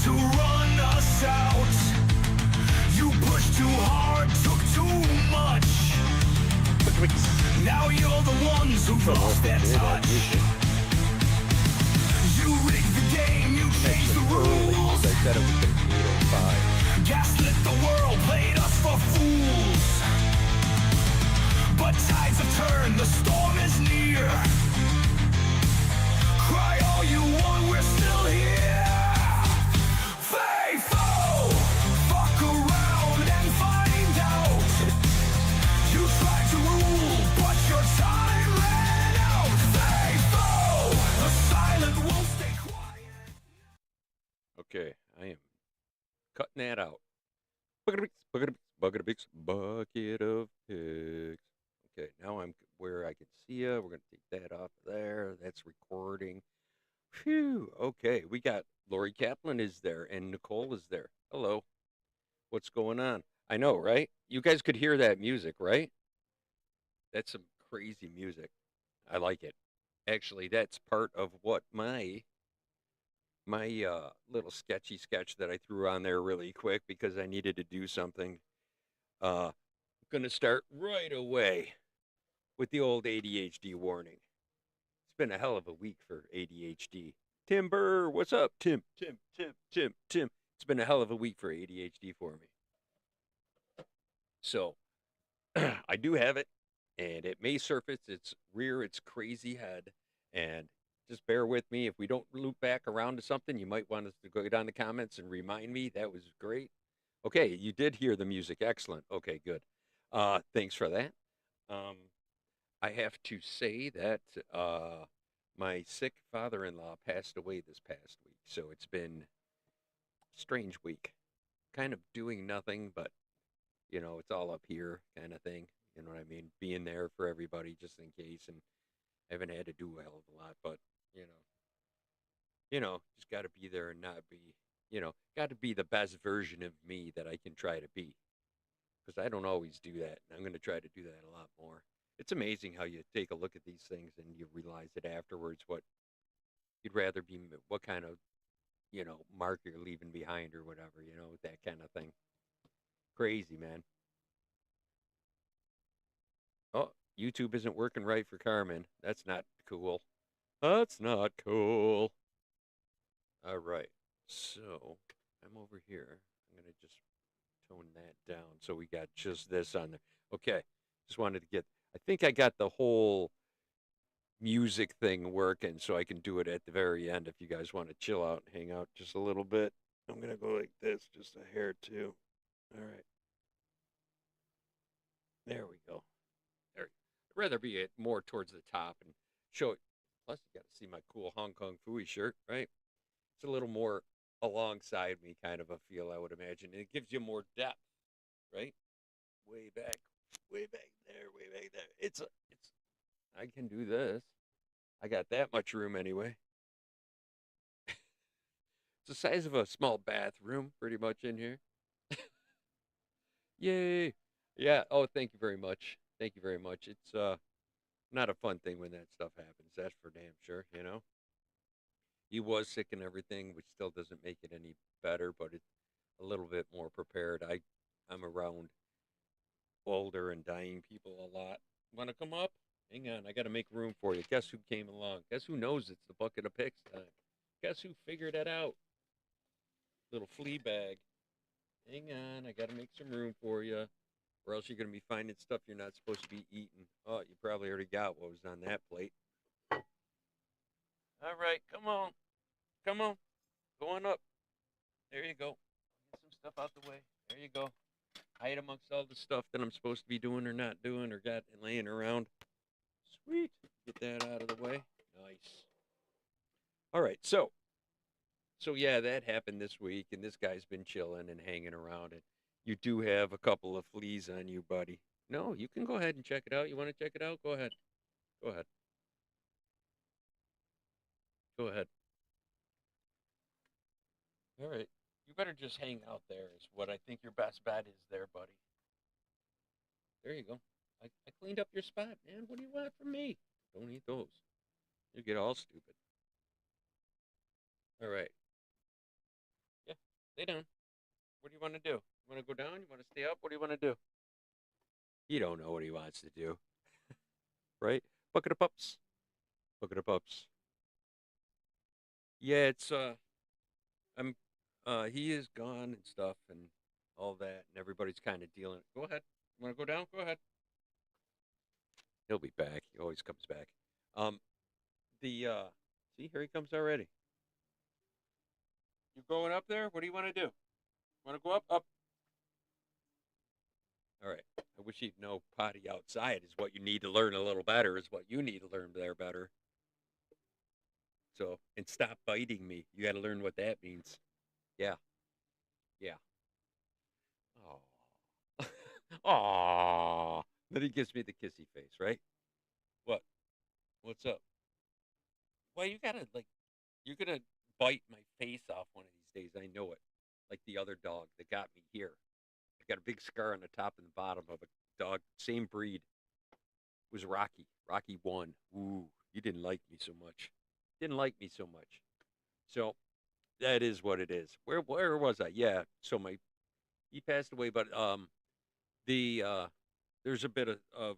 to run us out. You pushed too hard, took too much. Now you're the ones who've lost their touch. You rigged the game, you changed the rules. I said it was going to be 8:05. Gaslit the world, played us for fools. But tides have turned, the storm is near. Cry all you want, we're still here. Faithful, fuck around and find out. You tried to rule, but your time ran out. Faithful, the silent will stay quiet. Okay, I am cutting that out. Bucket of pigs. Okay, now I'm where I can see you. We're going to take that off there. That's recording. Phew. Okay, we got Lori Kaplan is there and Nicole is there. Hello. What's going on? I know, right? You guys could hear that music, right? That's some crazy music. I like it. Actually, that's part of what my little sketchy sketch that I threw on there really quick because I needed to do something. I'm going to start right away with the old ADHD warning. It's been a hell of a week for ADHD. Timber, what's up? Tim. It's been a hell of a week for ADHD for me. So, I do have it, and it may surface its crazy head, and just bear with me. If we don't loop back around to something, you might want us to go down the comments and remind me. That was great. Okay, you did hear the music. Excellent. Okay, good. Thanks for that. I have to say that my sick father-in-law passed away this past week, so it's been a strange week. Kind of doing nothing, but, you know, it's all up here kind of thing. You know what I mean? Being there for everybody just in case, and haven't had to do a hell of a lot, but, you know, just got to be there and not be, got to be the best version of me that I can try to be. Because I don't always do that, and I'm going to try to do that a lot more. It's amazing how you take a look at these things and you realize that afterwards what you'd rather be, what kind of, mark you're leaving behind or whatever, that kind of thing. Crazy, man. Oh, YouTube isn't working right for Carmen. That's not cool. That's not cool. All right. So, I'm over here. I'm going to just tone that down so we got just this on there. Okay. Just wanted to get, I think I got the whole music thing working so I can do it at the very end if you guys want to chill out and hang out just a little bit. I'm going to go like this, just a hair too. All right. There we go. There. I'd rather be it more towards the top and show it. Plus, you got to see my cool Hong Kong Phooey shirt, right? It's a little more alongside me kind of a feel, I would imagine. And it gives you more depth, right? Way back there. It's I can do this. I got that much room anyway. It's the size of a small bathroom pretty much in here. Yay. Yeah. Oh, thank you very much. Thank you very much. It's not a fun thing when that stuff happens. That's for damn sure, He was sick and everything, which still doesn't make it any better, but it's a little bit more prepared. I'm around older and dying people a lot. Want to come up? Hang on, I got to make room for you. Guess who came along? Guess who knows it's the bucket of pigs time? Guess who figured it out? Little flea bag. Hang on, I got to make some room for you, or else you're going to be finding stuff you're not supposed to be eating. Oh, you probably already got what was on that plate. All right, come on. Come on. Go on up. There you go. Get some stuff out the way. There you go. Hide amongst all the stuff that I'm supposed to be doing or not doing or got laying around. Sweet. Get that out of the way. Nice. All right, so yeah, that happened this week, and this guy's been chilling and hanging around, and you do have a couple of fleas on you, buddy. No, you can go ahead and check it out. You want to check it out? Go ahead. Go ahead. Go ahead. All right. You better just hang out there is what I think your best bet is there, buddy. There you go. I cleaned up your spot, man. What do you want from me? Don't eat those. You get all stupid. All right. Yeah, Stay down. What do you want to do? You want to go down? You want to stay up? What do you want to do? You don't know what he wants to do, right? Bucket of pups. Bucket of pups. Yeah, it's I'm he is gone and stuff and all that, and everybody's kind of dealing. Go ahead. You want to go down? Go ahead. He'll be back. He always comes back. Um, the see, here he comes already. You going up there? What do you want to do? Want to go up? Up. All right. I wish you'd know potty outside is what you need to learn a little better. Is what you need to learn there better. So and stop biting me. You got to learn what that means. Yeah. Yeah. Oh. Aw. Then he gives me the kissy face, right? What? What's up? Well, you gotta like, you're gonna bite my face off one of these days. I know it. Like the other dog that got me here. I got a big scar on the top and the bottom of a dog, same breed. It was Rocky. Rocky won. Ooh, you didn't like me so much. Didn't like me so much. So that is what it is. Where was I? Yeah. So my he passed away, but the there's a bit of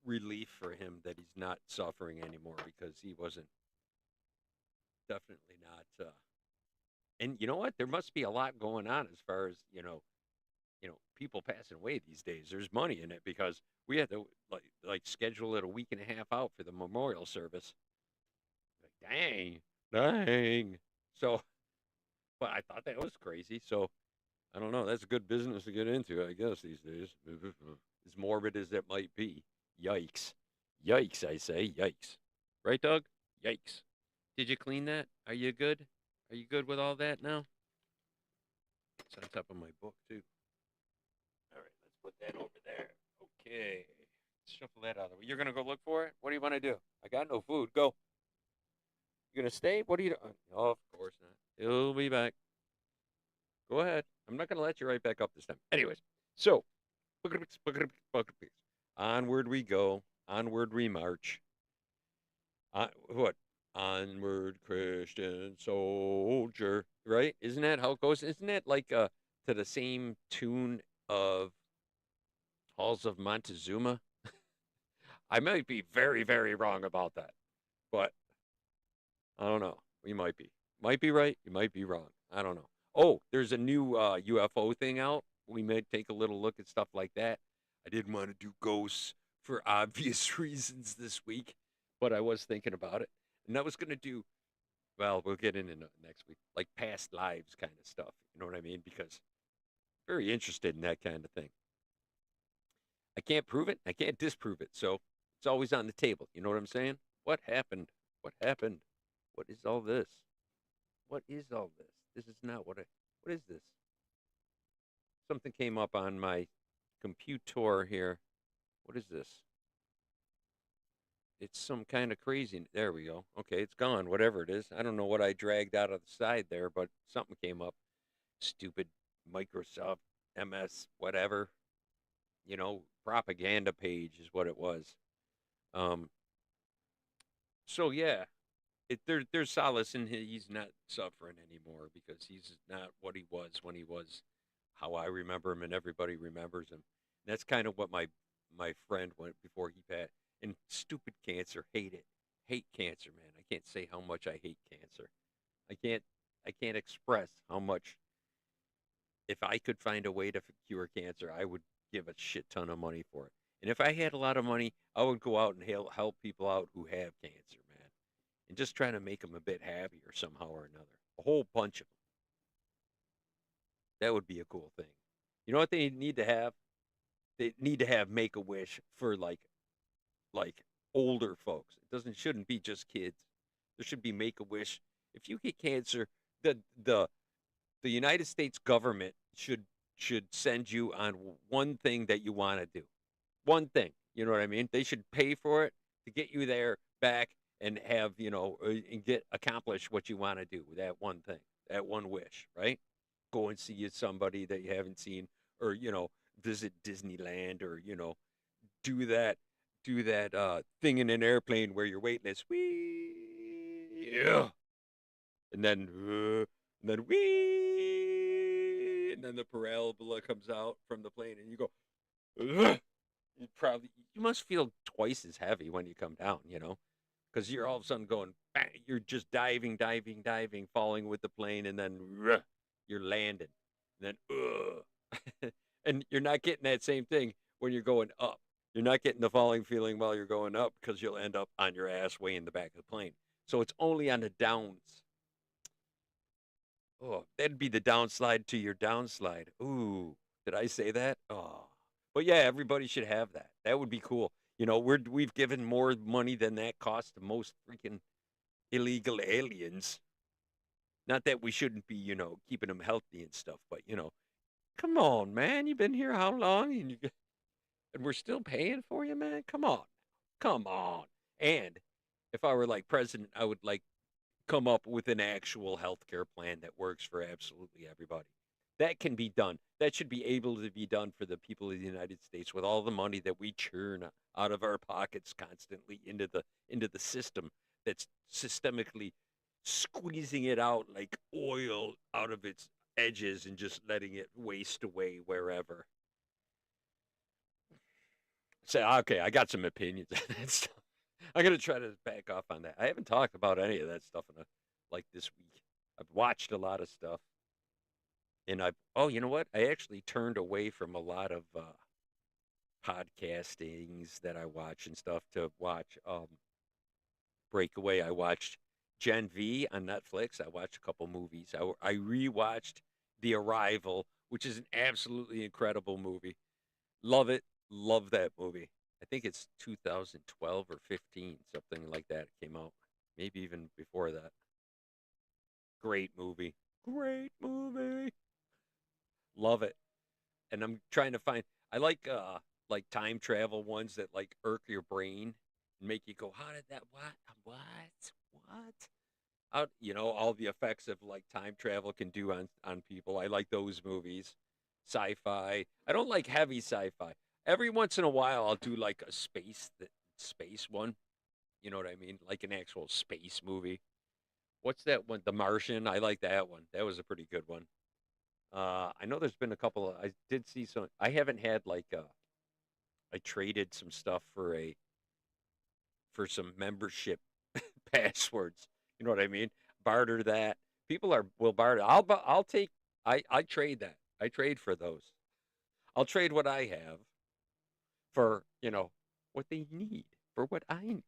relief for him that he's not suffering anymore because he wasn't definitely not. And you know what? There must be a lot going on as far as people passing away these days. There's money in it because we had to like schedule it a week and a half out for the memorial service. Like, dang. So, but I thought that was crazy. So I don't know. That's a good business to get into, I guess, these days. As morbid as it might be. Yikes. Yikes, I say. Yikes. Right, Doug? Yikes. Did you clean that? Are you good? Are you good with all that now? It's on top of my book, too. All right, let's put that over there. Okay. Shuffle that out of the way. You're going to go look for it? What do you want to do? I got no food. Go. You going to stay? What are you doing? Oh, of course not. He'll be back. Go ahead. I'm not going to let you right back up this time. Anyways, so onward we go. Onward we march. What? Onward, Christian soldier. Right? Isn't that how it goes? Isn't that like to the same tune of Halls of Montezuma? I might be very, very wrong about that, but I don't know. We might be. Might be right. You might be wrong. I don't know. Oh, there's a new UFO thing out. We may take a little look at stuff like that. I didn't want to do ghosts for obvious reasons this week, but I was thinking about it. And I was going to do, well, we'll get into next week, like past lives kind of stuff. You know what I mean? Because very interested in that kind of thing. I can't prove it. I can't disprove it. So it's always on the table. You know what I'm saying? What happened? What happened? What is all this? What is all this? This is not what I. What is this? Something came up on my computer here. What is this? It's some kind of crazy. There we go. Okay, it's gone. Whatever it is. I don't know what I dragged out of the side there, but something came up. Stupid Microsoft MS, whatever. Propaganda page is what it was. Um, so yeah, there's solace in he's not suffering anymore because he's not what he was when he was how I remember him and everybody remembers him. And that's kind of what my friend went before he passed. And stupid cancer, hate it, hate cancer, man. I can't say how much I hate cancer. I can't I can't express how much. If I could find a way to cure cancer, I would give a shit ton of money for it. And if I had a lot of money, I would go out and help people out who have cancer, man, and just try to make them a bit happier somehow or another. A whole bunch of them. That would be a cool thing. You know what they need to have? They need to have Make a Wish for like older folks. It doesn't shouldn't be just kids. There should be Make a Wish. If you get cancer, the the the United States government should send you on one thing that you want to do. One thing. You know what I mean? They should pay for it to get you there back and have, and get accomplish what you want to do with that one thing, that one wish, right? Go and see somebody that you haven't seen or, visit Disneyland or, do that thing in an airplane where you're weightless. Wee yeah. And then wee and then the parabola comes out from the plane, and you go, ugh. You must feel twice as heavy when you come down, because you're all of a sudden going, bang, you're just diving, diving, diving, falling with the plane, and then you're landing, and then and you're not getting that same thing when you're going up. You're not getting the falling feeling while you're going up because you'll end up on your ass way in the back of the plane. So it's only on the downs. Oh, that'd be the downslide to your downslide. Ooh, did I say that? Oh, but yeah, everybody should have that. That would be cool. We've given more money than that costs to most freaking illegal aliens. Not that we shouldn't be, keeping them healthy and stuff, but come on, man, you've been here how long, and we're still paying for you, man. Come on. And if I were like president, I would like come up with an actual healthcare plan that works for absolutely everybody. That can be done. That should be able to be done for the people of the United States with all the money that we churn out of our pockets constantly into the system that's systemically squeezing it out like oil out of its edges and just letting it waste away wherever. Say, okay, I got some opinions on that stuff. I'm gonna try to back off on that. I haven't talked about any of that stuff like this week. I've watched a lot of stuff, and you know what? I actually turned away from a lot of podcastings that I watch and stuff to watch Breakaway. I watched Gen V on Netflix. I watched a couple movies. I rewatched The Arrival, which is an absolutely incredible movie. Love it. Love that movie. I think it's 2012 or 15, something like that. It came out. Maybe even before that. Great movie. Great movie. Love it. And I'm trying to find I like time travel ones that like irk your brain and make you go, how did that what? All the effects of like time travel can do on people. I like those movies. Sci-fi. I don't like heavy sci-fi. Every once in a while I'll do like a space one. You know what I mean? Like an actual space movie. What's that one? The Martian. I like that one. That was a pretty good one. I know there's been a couple I did see some I haven't had like I traded some stuff for some membership passwords. You know what I mean? Barter that. People will barter. I'll take I trade that. I trade for those. I'll trade what I have for, what they need, for what I need.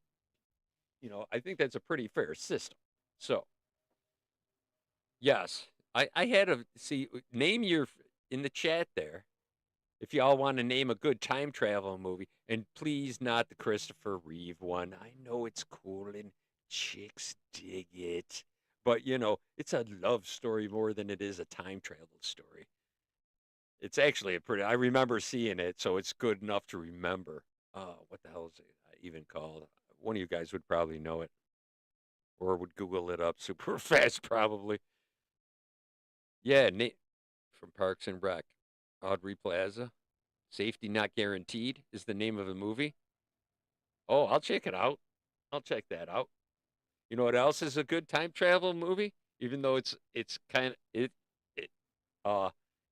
I think that's a pretty fair system. So, yes, I had to see, name your, in the chat there, if y'all want to name a good time travel movie, and please not the Christopher Reeve one. I know it's cool and chicks dig it, but it's a love story more than it is a time travel story. It's actually I remember seeing it, so it's good enough to remember. What the hell is it even called? One of you guys would probably know it, or would Google it up super fast, probably. Yeah, Nate from Parks and Rec. Audrey Plaza. Safety Not Guaranteed is the name of the movie. Oh, I'll check it out. I'll check that out. You know what else is a good time travel movie? Even though it's kind of it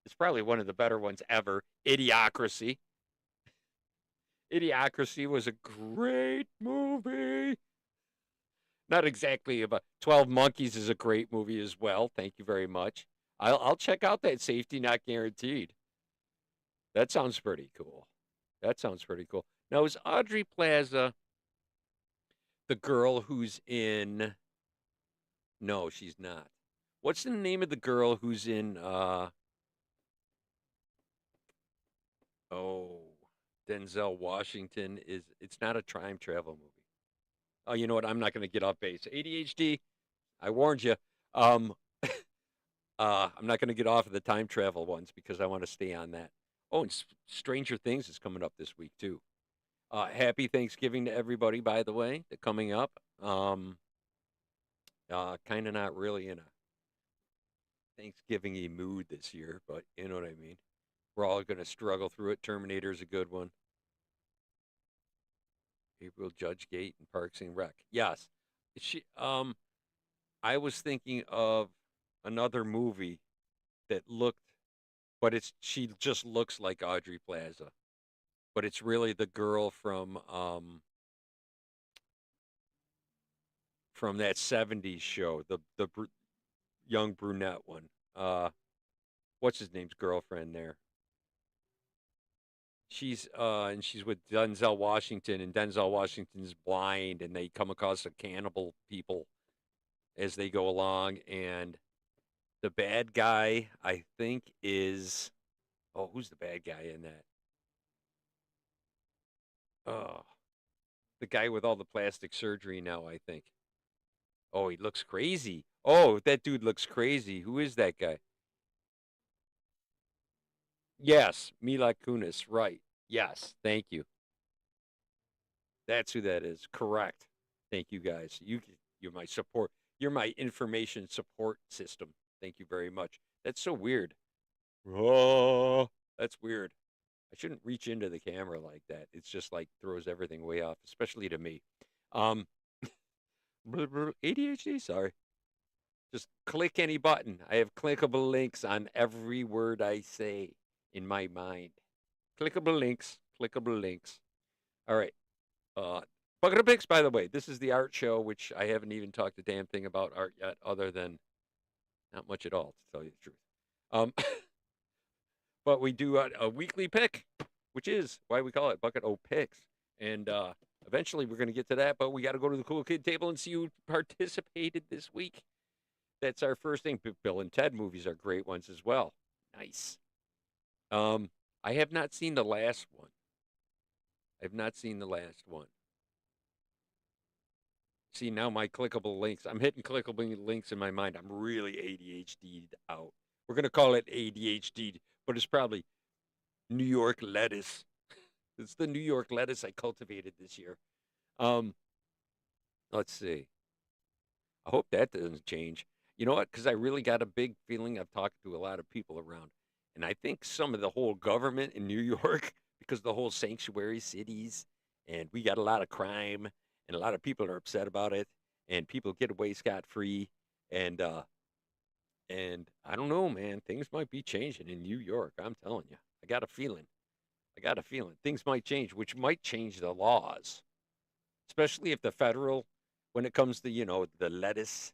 it's probably one of the better ones ever. Idiocracy. Idiocracy was a great movie. Not exactly about 12 Monkeys is a great movie as well. Thank you very much. I'll check out that Safety Not Guaranteed. That sounds pretty cool. That sounds pretty cool. Now, is Audrey Plaza the girl who's in? No, she's not. What's the name of the girl who's in? Oh, Denzel Washington is. It's not a time travel movie. Oh, you know what? I'm not going to get off base. ADHD. I warned you. Um, I'm not going to get off of the time travel ones because I want to stay on that. Oh, and Stranger Things is coming up this week too. Happy Thanksgiving to everybody, by the way. That coming up. Kind of not really in a Thanksgiving-y mood this year, but you know what I mean. We're all going to struggle through it. Terminator's a good one. April Judge Gate and Parks and Rec. Yes. I was thinking of another movie that looked but she just looks like Audrey Plaza. But it's really the girl from that '70s show, the young brunette one. What's his name's girlfriend there? She's with Denzel Washington, and Denzel Washington's blind, and they come across a cannibal people as they go along, and the bad guy, I think, is who's the bad guy in that? Oh, the guy with all the plastic surgery now, I think. Oh, he looks crazy. Oh, that dude looks crazy. Who is that guy? Yes, Mila Kunis, right. Yes, thank you. That's who that is. Correct. Thank you guys. You're my support. You're my information support system. Thank you very much. That's so weird. Oh, that's weird. I shouldn't reach into the camera like that. It's just like throws everything way off, especially to me. Um, ADHD. Sorry. Just click any button. I have clickable links on every word I say in my mind. Clickable links. Clickable links. All right. Uh, Bucket of Picks, by the way, this is the art show, which I haven't even talked a damn thing about art yet, other than not much at all, to tell you the truth. Um, but we do a weekly pick, which is why we call it Bucket O Picks. And eventually we're going to get to that, but we got to go to the cool kid table and see who participated this week. That's our first thing. Bill and Ted movies are great ones as well. Nice. I have not seen the last one. I've not seen the last one. See, now my clickable links. I'm hitting clickable links in my mind. I'm really ADHD'd out. We're going to call it ADHD, but it's probably New York lettuce. It's the New York lettuce I cultivated this year. Um, let's see. I hope that doesn't change. You know what? Because I really got a big feeling. I've talked to a lot of people around, and I think some of the whole government in New York, because the whole sanctuary cities, and we got a lot of crime, and a lot of people are upset about it, and people get away scot free, and I don't know, man. Things might be changing in New York. I'm telling you, I got a feeling. I got a feeling things might change, which might change the laws, especially if the federal, when it comes to the lettuce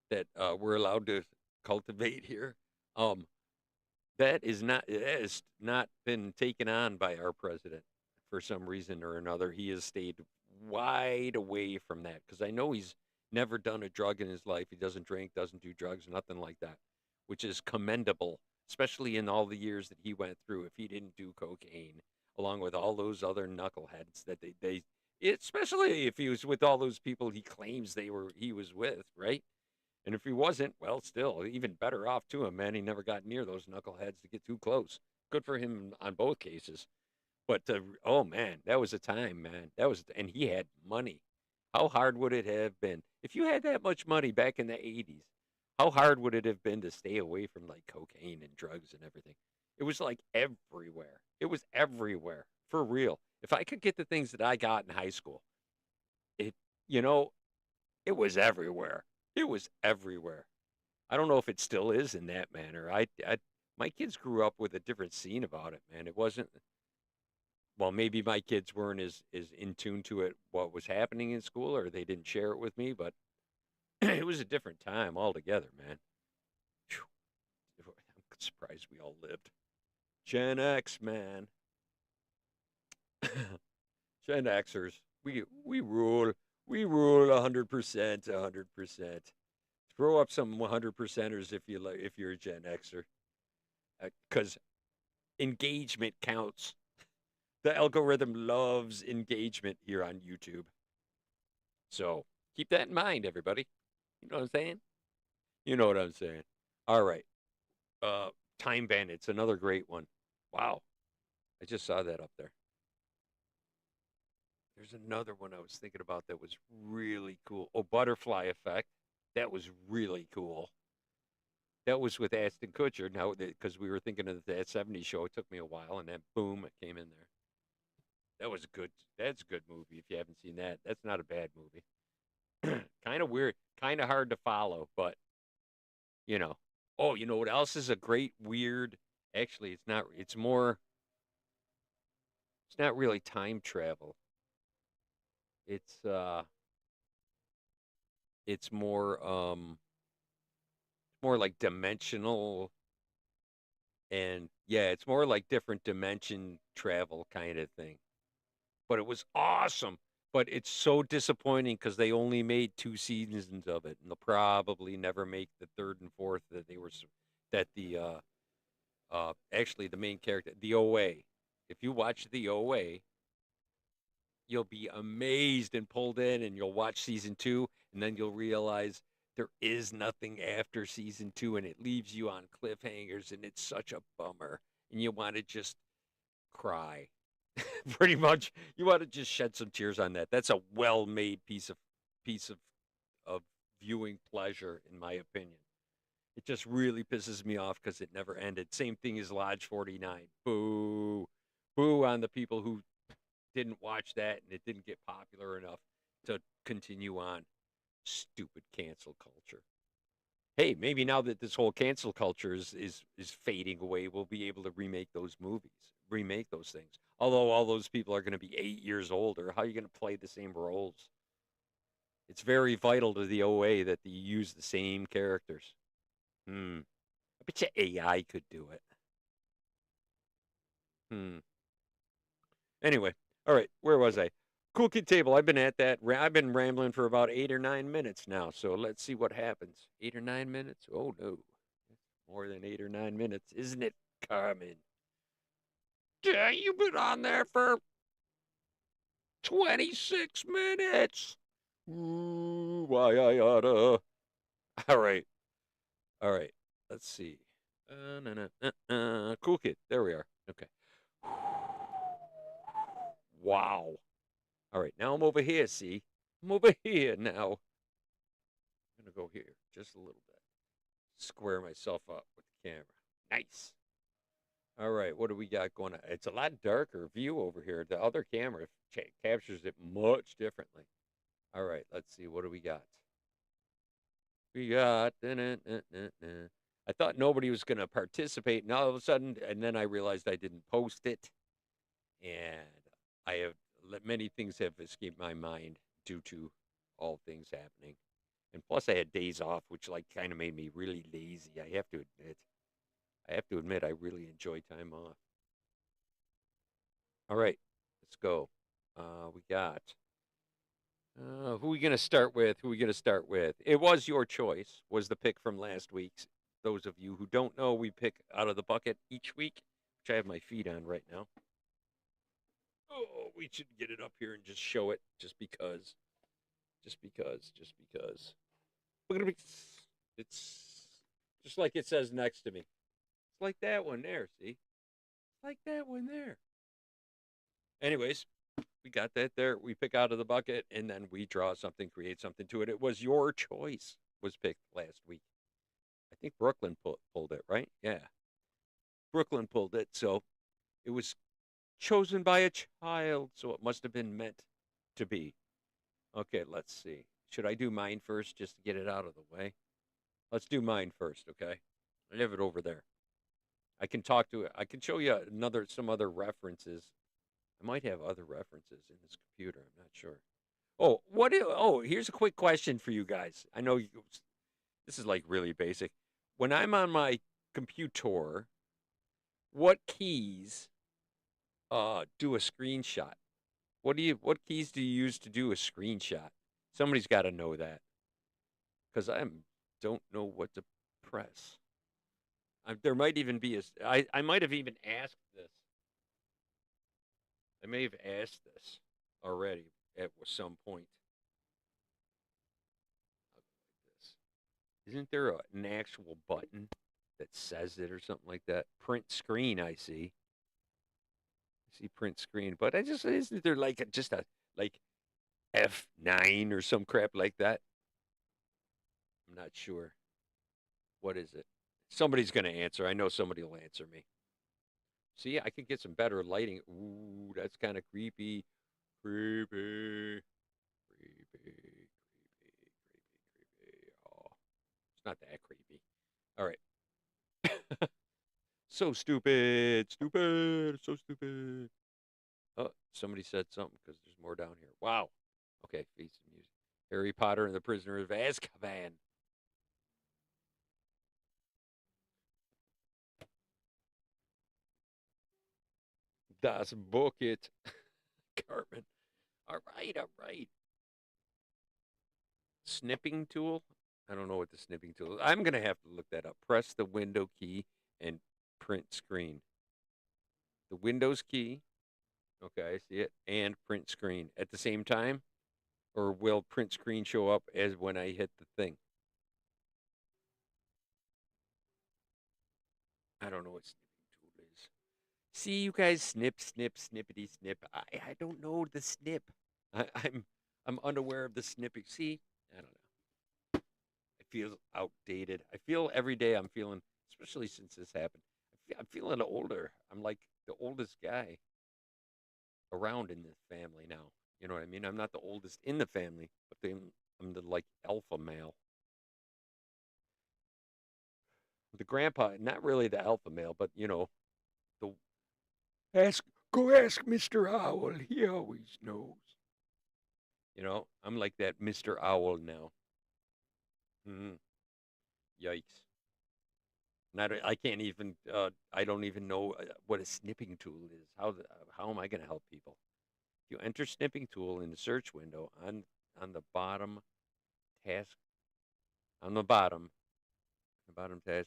that we're allowed to cultivate here. Um, that has not been taken on by our president for some reason or another. He has stayed wide away from that because I know he's never done a drug in his life. He doesn't drink, doesn't do drugs, nothing like that, which is commendable, especially in all the years that he went through. If he didn't do cocaine, along with all those other knuckleheads that they especially if he was with all those people he claims he was with, right? And if he wasn't, well, still, even better off to him, man. He never got near those knuckleheads to get too close. Good for him on both cases. But oh man, that was a time, man. And he had money. How hard would it have been if you had that much money back in the '80s? How hard would it have been to stay away from like cocaine and drugs and everything? It was like everywhere. It was everywhere for real. If I could get the things that I got in high school, it you know it was everywhere. It was everywhere. I don't know if it still is in that manner. My kids grew up with a different scene about it, man. It wasn't well, maybe my kids weren't as in tune to it what was happening in school or they didn't share it with me, but it was a different time altogether, man. Phew. I'm surprised we all lived. Gen X, man. Gen Xers. We rule. We rule 100%, 100%. Throw up some 100 percenters if you're a Gen Xer, because engagement counts. The algorithm loves engagement here on YouTube, so keep that in mind, everybody. You know what I'm saying? You know what I'm saying. All right. Uh, Time Bandits, another great one. Wow, I just saw that up there. There's another one I was thinking about that was really cool. Oh, Butterfly Effect. That was really cool. That was with Ashton Kutcher. Now, because we were thinking of that '70s show, it took me a while, and then boom, it came in there. That was good. That's a good movie. If you haven't seen that, that's not a bad movie. Kind of weird, kind of hard to follow, but you know. Oh, you know what else is a great weird Actually, it's not. It's more. It's not really time travel. It's uh. It's more like dimensional, and yeah, it's more like different dimension travel kind of thing. But it was awesome. But it's so disappointing because they only made 2 seasons of it, and they'll probably never make the third and fourth that they were that the actually the main character, the OA. If you watch the OA, you'll be amazed and pulled in, and you'll watch season two, and then you'll realize there is nothing after season two, and it leaves you on cliffhangers, and it's such a bummer, and you want to just cry. Pretty much, you want to just shed some tears on that. That's a well-made piece of viewing pleasure, in my opinion. It just really pisses me off because it never ended. Same thing as Lodge 49. Boo. Boo on the people who didn't watch that and it didn't get popular enough to continue on. Stupid cancel culture. Hey, maybe now that this whole cancel culture is fading away, we'll be able to remake those movies, remake those things. Although all those people are going to be 8 years older, how are you going to play the same roles? It's very vital to the OA that they use the same characters. Hmm. I bet you AI could do it. Hmm. Anyway, all right. Where was I? Cool Kid Table. I've been at that. I've been rambling for about 8 or 9 minutes now. So let's see what happens. 8 or 9 minutes? Oh no, more than 8 or 9 minutes, isn't it, Carmen? Yeah, you've been on there for 26 minutes. Ooh, why I oughta. All right, all right. Let's see. No, no, Cool Kid. There we are. Okay. Wow. All right, now I'm over here, see? I'm over here now. I'm going to go here just a little bit. Square myself up with the camera. Nice. All right, what do we got going on? It's a lot darker view over here. The other camera captures it much differently. All right, let's see. What do we got? We got. I thought nobody was going to participate, and all of a sudden, and then I realized I didn't post it, and I have many things have escaped my mind due to all things happening. And plus, I had days off, which like kind of made me really lazy. I have to admit. I have to admit, I really enjoy time off. All right, let's go. We got. Who are we gonna start with? Who are we gonna start with? It was your choice. Was the pick from last week's. Those of you who don't know, we pick out of the bucket each week, which I have my feet on right now. Oh, we should get it up here and just show it, just because, just because, just because. We're gonna be. It's just like it says next to me. It's like that one there. See, it's like that one there. Anyways, we got that there. We pick out of the bucket and then we draw something, create something to it. It was your choice. Was picked last week. I think Brooklyn pulled it, right? Yeah, Brooklyn pulled it. So it was chosen by a child. So it must have been meant to be. Okay, let's see. Should I do mine first just to get it out of the way? Let's do mine first, okay? I have it over there. I can talk to it. I can show you some other references. I might have other references in this computer. I'm not sure. Oh, here's a quick question for you guys. I know this is like really basic. When I'm on my computer, what keys do a screenshot? What keys do you use to do a screenshot? Somebody's got to know that because I don't know what to press. There might even be I might have even asked this. I may have asked this already at some point. Isn't there an actual button that says it or something like that? Print screen, I see. I see print screen, but I just isn't there like just a like F9 or some crap like that? I'm not sure. What is it? Somebody's gonna answer. I know somebody will answer me. See, I could get some better lighting. Ooh, that's kind of creepy. Creepy. Creepy. Creepy. Creepy. Oh, it's not that creepy. All right. So stupid, stupid, so stupid. Oh, somebody said something because there's more down here. Wow. Okay, face the music. Harry Potter and the Prisoner of Azkaban. Das Book it. Carmen. All right, all right. Snipping tool? I don't know what the snipping tool is. I'm going to have to look that up. Press the window key and print screen. The Windows key. Okay, I see it. And print screen at the same time? Or will print screen show up as when I hit the thing? I don't know what snipping tool is. See, you guys snip, snip, snippity, snip. I don't know the snip. I'm unaware of the snipping. See, I don't know. It feels outdated. I feel every day I'm feeling, especially since this happened. I'm feeling older. I'm like the oldest guy around in this family now. You know what I mean? I'm not the oldest in the family, but I'm the like alpha male. The grandpa, not really the alpha male, but you know, the go ask Mr. Owl. He always knows. You know, I'm like that Mr. Owl now. Mm, yikes. Not I can't even I don't even know what a snipping tool is. How am I going to help people? If you enter snipping tool in the search window on the bottom task on the bottom taskbar,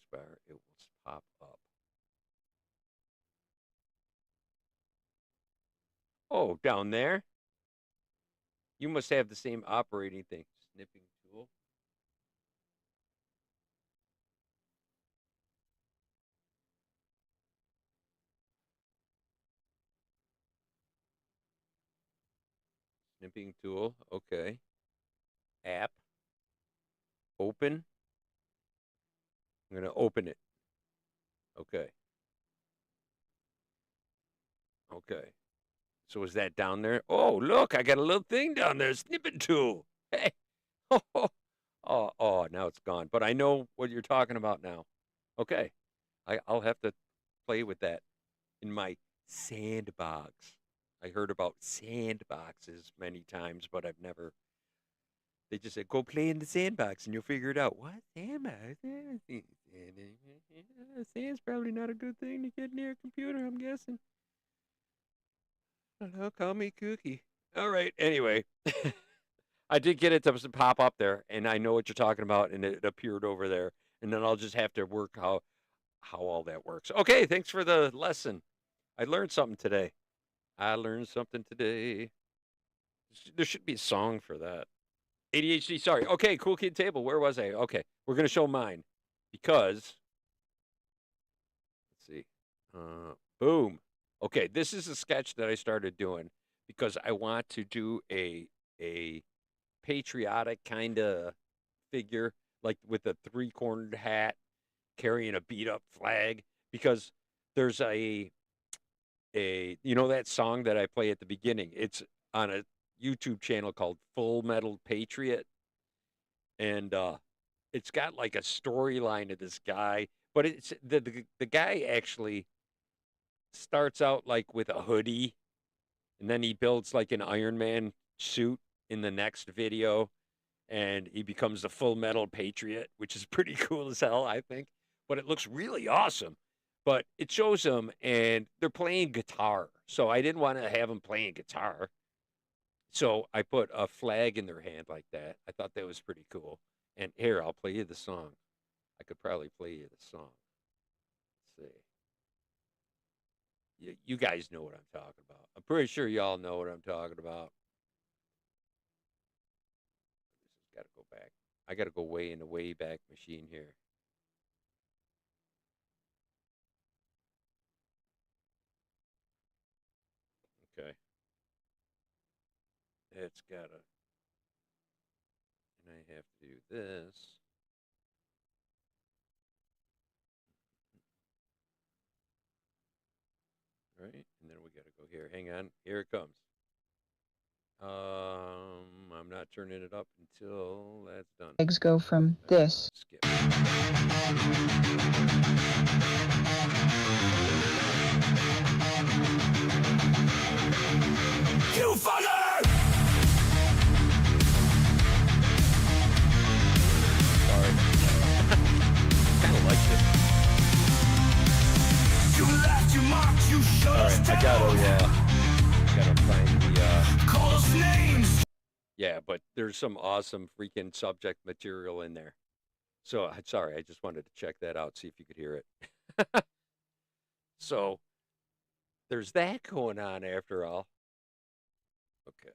it will pop up. Oh, down there? You must have the same operating thing. Snipping tool. Snipping tool. Okay. App. Open. I'm going to open it. Okay. Okay. So is that down there? Oh, look, I got a little thing down there. Snipping tool. Hey. Oh, now it's gone. But I know what you're talking about now. Okay. I'll have to play with that in my sandbox. I heard about sandboxes many times, but I've never. They just said, go play in the sandbox and you'll figure it out. What? Sandbox? Sand's probably not a good thing to get near a computer, I'm guessing. I don't know. Call me Cookie. All right. Anyway, I did get it to pop up there, and I know what you're talking about, and it appeared over there. And then I'll just have to work how all that works. Okay. Thanks for the lesson. I learned something today. I learned something today. There should be a song for that. ADHD, sorry. Okay, cool kid table. Where was I? Okay, we're gonna show mine because let's see. Boom. Okay, this is a sketch that I started doing because I want to do a patriotic kind of figure, like with a three-cornered hat, carrying a beat-up flag. Because there's a you know that song that I play at the beginning. It's on a YouTube channel called Full Metal Patriot, and it's got like a storyline of this guy, but it's the guy actually starts out like with a hoodie, and then he builds like an Iron Man suit in the next video, and he becomes the Full Metal Patriot, which is pretty cool as hell, I think. But it looks really awesome. But it shows them, and they're playing guitar. So I didn't want to have them playing guitar. So I put a flag in their hand like that. I thought that was pretty cool. And here, I'll play you the song. I could probably play you the song. Let's see. You guys know what I'm talking about. I'm pretty sure y'all know what I'm talking about. This has got to go back. I got to go way in the way back machine here. Okay. It's got to. And I have to do this. All right. And then we got to go here. Hang on. Here it comes. I'm not turning it up until that's done. Legs go from this. Skip. shut us right, I down. gotta find the Call us names. yeah, but there's some awesome freaking subject material in there. So I'm sorry, I just wanted to check that out, see if you could hear it. So there's that going on after all. Okay.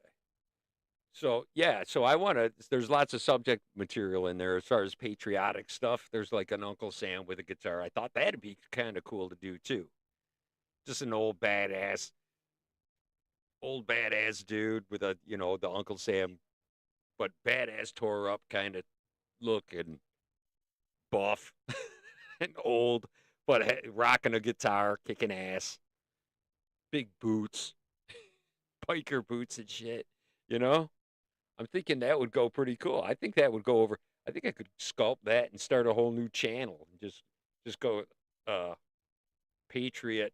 So yeah, so I want to. There's lots of subject material in there as far as patriotic stuff. There's like an Uncle Sam with a guitar. I thought that'd be kind of cool to do too. Just an old badass dude with a the Uncle Sam, but badass tore up kind of look and buff and old, but rocking a guitar, kicking ass, big boots, biker boots and shit. You know. I'm thinking that would go pretty cool. I think that would go over. I think I could sculpt that and start a whole new channel and just go uh Patriot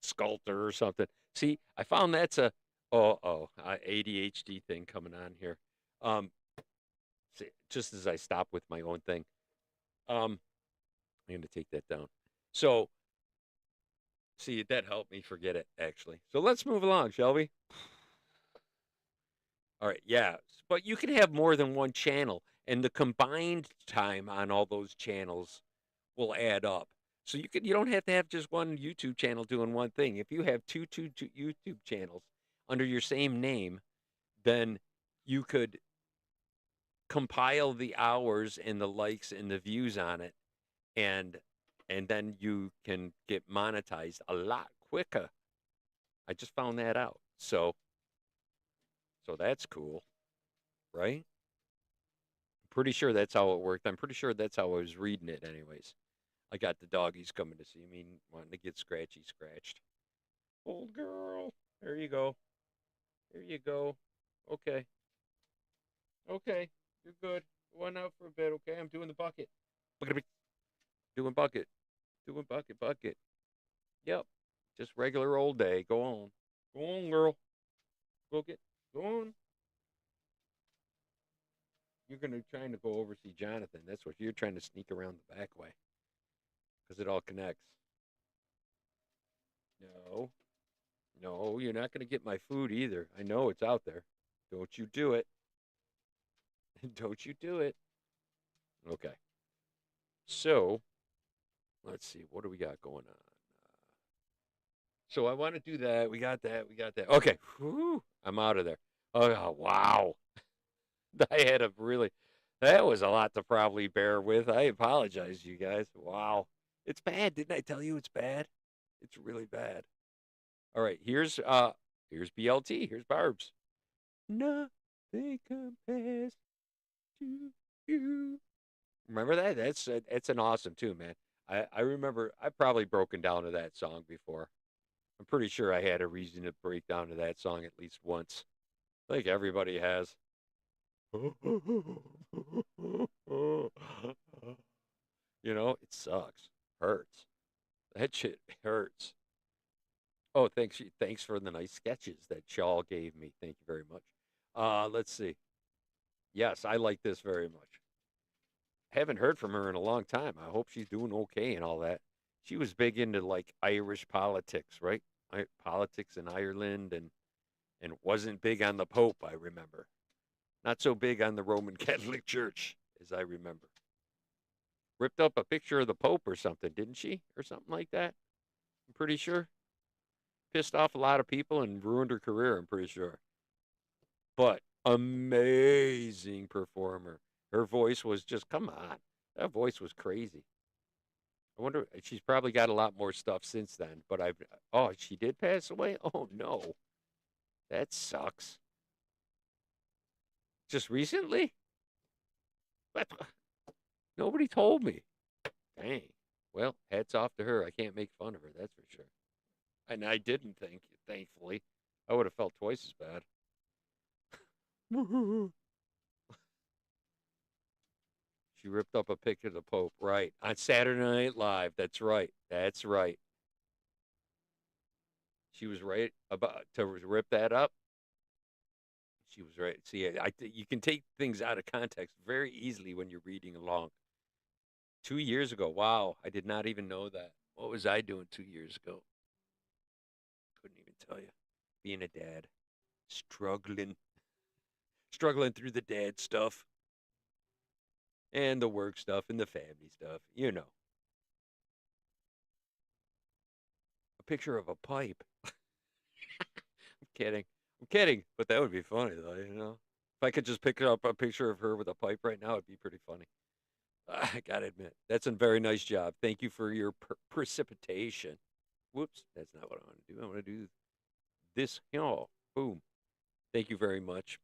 Sculptor or something. See, I found that's a ADHD thing coming on here. Um see, just as I stop with my own thing. I'm gonna take that down. So see, that helped me forget it actually. So let's move along, shall we? All right, yeah, but you can have more than one channel, and the combined time on all those channels will add up. So you don't have to have just one YouTube channel doing one thing. If you have two YouTube channels under your same name, then you could compile the hours and the likes and the views on it, and then you can get monetized a lot quicker. I just found that out. So that's cool, right? Pretty sure that's how it worked. I'm pretty sure that's how I was reading it, anyways. I got the doggies coming to see me, wanting to get scratched. Old girl, there you go. There you go. Okay, okay, you're good. Going out for a bit, okay? I'm doing the bucket. Doing bucket. Doing bucket. Yep. Just regular old day. Go on. Go on, girl. Go get. Go on. You're gonna trying to go over see Jonathan. That's what you're trying to sneak around the back way because it all connects. No, no, you're not gonna get my food either. I know it's out there. Don't you do it. Don't you do it. Okay. So let's see. What do we got going on? So I want to do that. We got that. We got that. Okay. Whew, I'm out of there. Oh, wow. I had a really, that was a lot to probably bear with. I apologize, you guys. Wow. It's bad. Didn't I tell you it's bad? It's really bad. All right. Here's BLT. Here's Barb's. Nothing compares to you. Remember that? That's an awesome tune, man. I remember I've probably broken down to that song before. I'm pretty sure I had a reason to break down to that song at least once. I think everybody has. It sucks. Hurts. That shit hurts. Oh, thanks for the nice sketches that y'all gave me. Thank you very much. Let's see. Yes, I like this very much. Haven't heard from her in a long time. I hope she's doing okay and all that. She was big into like Irish politics, right? Politics in Ireland and wasn't big on the Pope, I remember. Not so big on the Roman Catholic Church, as I remember. Ripped up a picture of the Pope or something, didn't she? Or something like that. I'm pretty sure. Pissed off a lot of people and ruined her career, I'm pretty sure. But amazing performer. Her voice was just, come on. That voice was crazy. I wonder, she's probably got a lot more stuff since then, but she did pass away? Oh, no. That sucks. Just recently? What? Nobody told me. Dang. Well, hats off to her. I can't make fun of her, that's for sure. And I didn't think, thankfully. I would have felt twice as bad. She ripped up a picture of the Pope, right? On Saturday Night Live. That's right. That's right. She was right about to rip that up. She was right. See, you can take things out of context very easily when you're reading along. 2 years ago. Wow, I did not even know that. What was I doing 2 years ago? tell you, being a dad, struggling through the dad stuff and the work stuff and the family stuff. You know, a picture of a pipe. I'm kidding. I'm kidding, but that would be funny though. You know, if I could just pick up a picture of her with a pipe right now, it'd be pretty funny. I gotta admit, that's a very nice job. Thank you for your precipitation. Whoops, that's not what I want to do. I want to do this. Oh, boom. Thank you very much.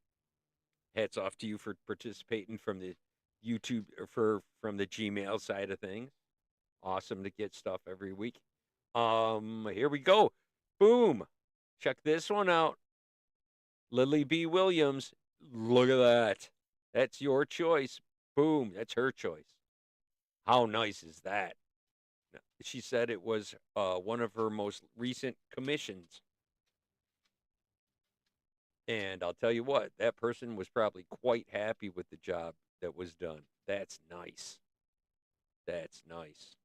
Hats off to you for participating from the YouTube or from the Gmail side of things. Awesome to get stuff every week. Here we go. Boom. Check this one out. Lily B. Williams. Look at that. That's your choice. Boom. That's her choice. How nice is that? She said it was one of her most recent commissions. And I'll tell you what, that person was probably quite happy with the job that was done. That's nice. That's nice.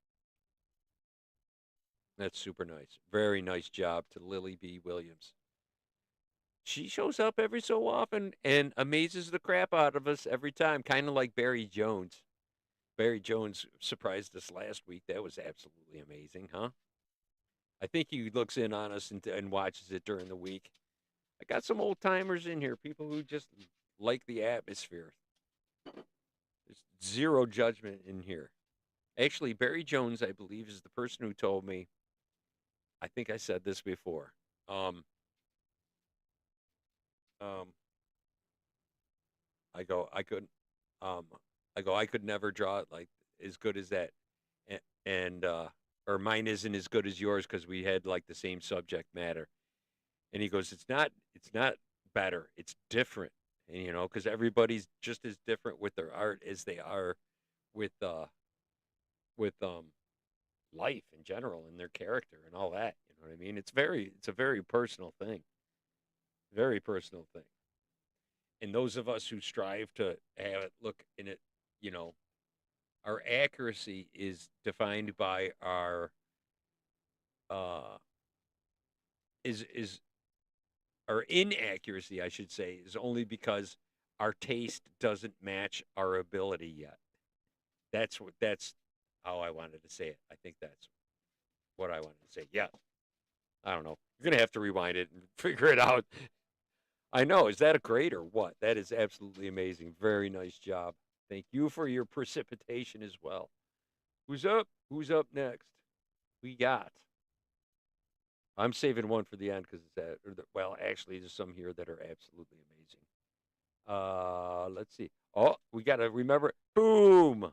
That's super nice. Very nice job to Lily B. Williams. She shows up every so often and amazes the crap out of us every time, kind of like Barry Jones. Barry Jones surprised us last week. That was absolutely amazing, huh? I think he looks in on us and watches it during the week. I got some old timers in here, people who just like the atmosphere. There's zero judgment in here. Actually, Barry Jones, I believe, is the person who told me. I think I said this before. I go, I could, I could never draw it like as good as that, and or mine isn't as good as yours because we had like the same subject matter. And he goes, it's not better, it's different, and you know, because everybody's just as different with their art as they are with with life in general and their character and all that. You know what I mean? It's a very personal thing, very personal thing. And those of us who strive to have it look in it, you know, our accuracy is defined by our uh is our inaccuracy, I should say, is only because our taste doesn't match our ability yet. That's how I wanted to say it. I think that's what I wanted to say. Yeah. I don't know. You're gonna have to rewind it and figure it out. I know. Is that a grade or what? That is absolutely amazing. Very nice job. Thank you for your precipitation as well. Who's up? Who's up next? We got. I'm saving one for the end because it's that. Well, actually, there's some here that are absolutely amazing. Let's see. Oh, we got to remember. Boom.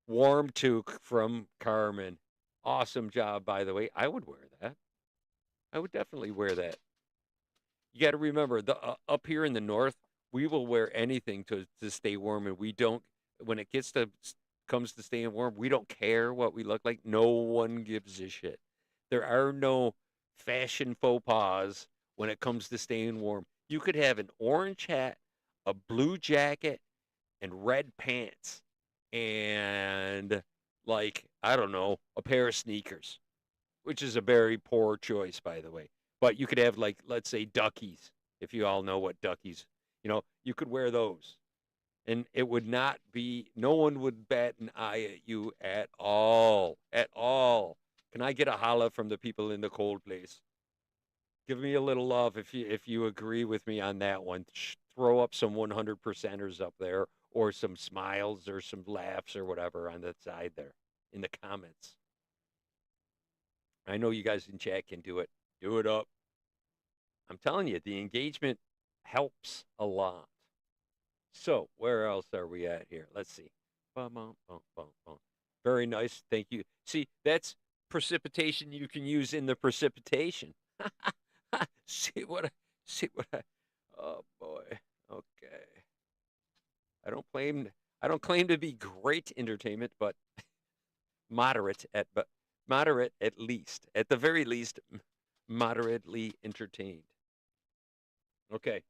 Warm toque from Carmen. Awesome job, by the way. I would wear that. I would definitely wear that. You got to remember, the up here in the north, we will wear anything to stay warm, and we don't. When it comes to staying warm, we don't care what we look like. No one gives a shit. There are no fashion faux pas when it comes to staying warm. You could have an orange hat, a blue jacket, and red pants, and like I don't know, a pair of sneakers, which is a very poor choice, by the way. But you could have like, let's say, duckies, if you all know what duckies, you know, you could wear those. And it would not be, no one would bat an eye at you at all. At all. Can I get a holla from the people in the cold place? Give me a little love if you agree with me on that one. Throw up some 100%ers up there, or some smiles or some laughs or whatever on the side there in the comments. I know you guys in chat can do it. Do it up. I'm telling you, the engagement helps a lot. So, where else are we at here? Let's see. Very nice. Thank you. See, that's precipitation you can use in the precipitation. see what I Oh boy. Okay. I don't claim to be great entertainment, but moderate at least. At the very least, moderately entertained. Okay.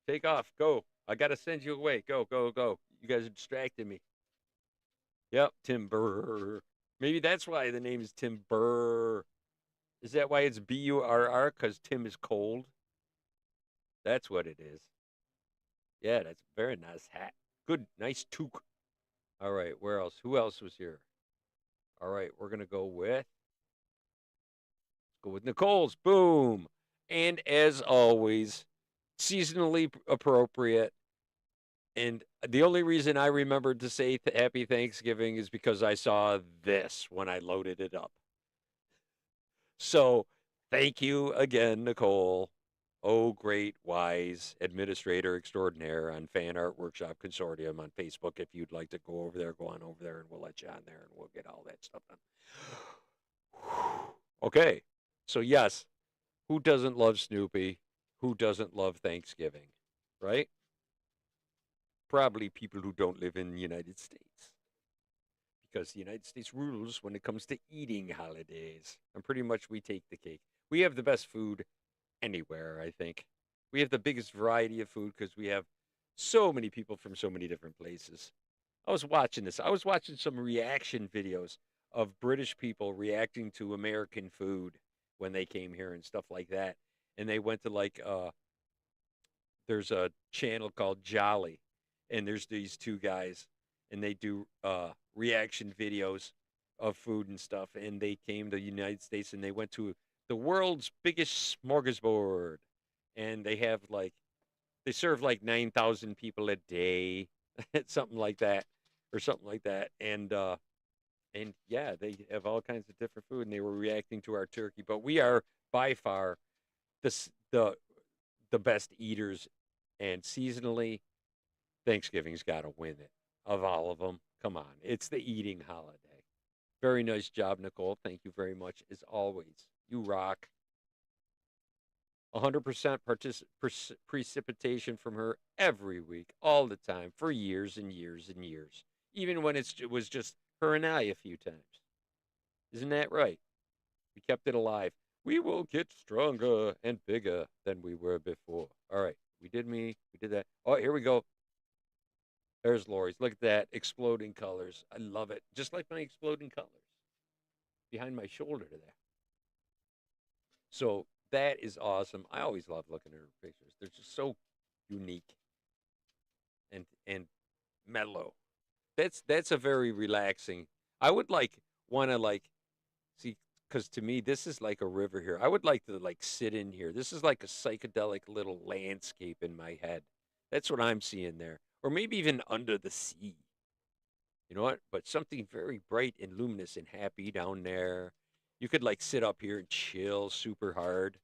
Take off. Go. I got to send you away. Go, go, go. You guys are distracting me. Yep, Tim Burr. Maybe that's why the name is Tim Burr. Is that why it's BURR? Because Tim is cold? That's what it is. Yeah, that's a very nice hat. Good, nice toque. All right, where else? Who else was here? All right, we're gonna go with Nicole's. Boom. And as always, seasonally appropriate. And the only reason I remembered to say Happy Thanksgiving is because I saw this when I loaded it up. So thank you again, Nicole. Oh, great, wise administrator extraordinaire on Fan Art Workshop Consortium on Facebook. If you'd like to go over there, go on over there and we'll let you on there and we'll get all that stuff done. Okay. So, yes, who doesn't love Snoopy? Who doesn't love Thanksgiving? Right? Probably people who don't live in the United States. Because the United States rules when it comes to eating holidays. And pretty much we take the cake. We have the best food anywhere, I think. We have the biggest variety of food because we have so many people from so many different places. I was watching this. I was watching some reaction videos of British people reacting to American food when they came here and stuff like that. And they went to there's a channel called Jolly, and there's these two guys, and they do reaction videos of food and stuff. And they came to the United States and they went to the world's biggest smorgasbord, and they serve like 9,000 people a day, something like that, or something like that. And yeah, they have all kinds of different food, and they were reacting to our turkey. But we are by far the the best eaters, and seasonally, Thanksgiving's got to win it of all of them. Come on, it's the eating holiday. Very nice job, Nicole. Thank you very much, as always. You rock. 100% precipitation from her every week, all the time, for years and years and years, even when it was just her and I a few times. Isn't that right? We kept it alive. We will get stronger and bigger than we were before. All right, we did me. We did that. Oh, here we go. There's Lori's. Look at that. Exploding colors. I love it. Just like my exploding colors behind my shoulder there. So that is awesome. I always love looking at her pictures. They're just so unique and mellow. That's a very relaxing. I would want to see, because to me this is like a river here. I would like to sit in here. This is like a psychedelic little landscape in my head. That's what I'm seeing there, or maybe even under the sea. You know what? But something very bright and luminous and happy down there. You could sit up here and chill super hard.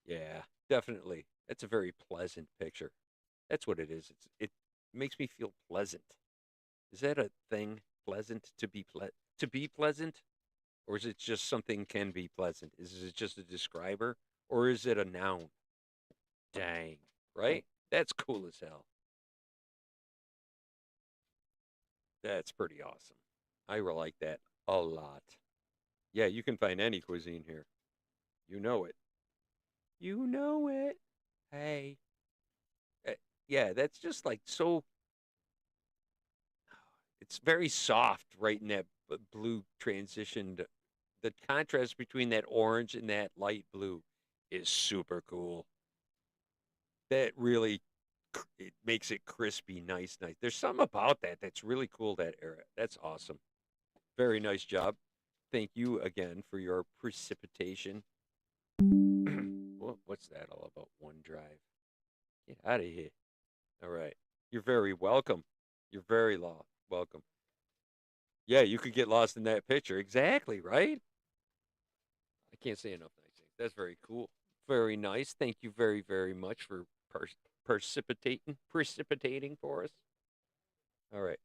Yeah, definitely. That's a very pleasant picture. That's what it is. It makes me feel pleasant. Is that a thing? Pleasant to be pleasant, or is it just something can be pleasant? Is it just a describer, or is it a noun? Dang, right? That's cool as hell. That's pretty awesome. I like that a lot. Yeah, you can find any cuisine here. You know it. You know it. Hey. Uh, yeah, that's just so. It's very soft right in that blue transition. The contrast between that orange and that light blue is super cool. That really it makes it crispy, nice. There's something about that that's really cool. That era. That's awesome. Very nice job. Thank you again for your precipitation. What's that all about? OneDrive. Get out of here. All right. You're very welcome. You're very welcome. Yeah, you could get lost in that picture. Exactly, right? I can't say enough nice things. That's very cool. Very nice. Thank you very much for precipitating for us. All right.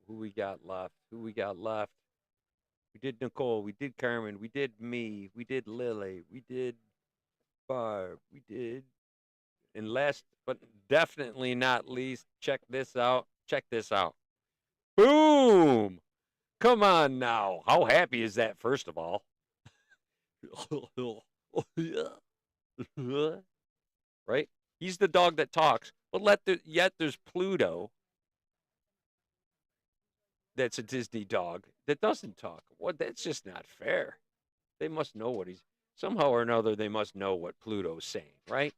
Who we got left? Who we got left? We did Nicole. We did Carmen. We did me. We did Lily. We did Barb. We did. And last but definitely not least, check this out. Check this out. Boom! Come on now. How happy is that, first of all? Right? He's the dog that talks, but yet there's Pluto, that's a Disney dog that doesn't talk. What? That's just not fair. They must know what he's somehow or another. They must know what Pluto's saying, right?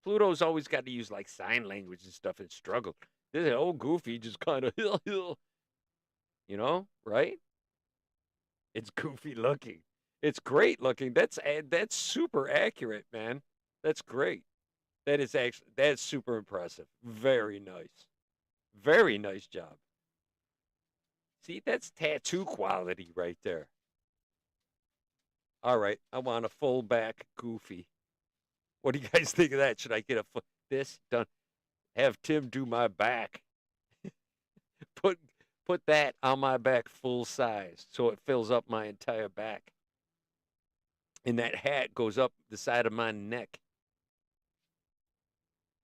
Pluto's always got to use like sign language and stuff and struggle. This old Goofy just kind of, right? It's goofy looking. It's great looking. That's super accurate, man. That's great. That's super impressive. Very nice. Very nice job. See, that's tattoo quality right there. All right, I want a full back Goofy. What do you guys think of that? Should I get this done? Have Tim do my back. Put put that on my back full size so it fills up my entire back. And that hat goes up the side of my neck.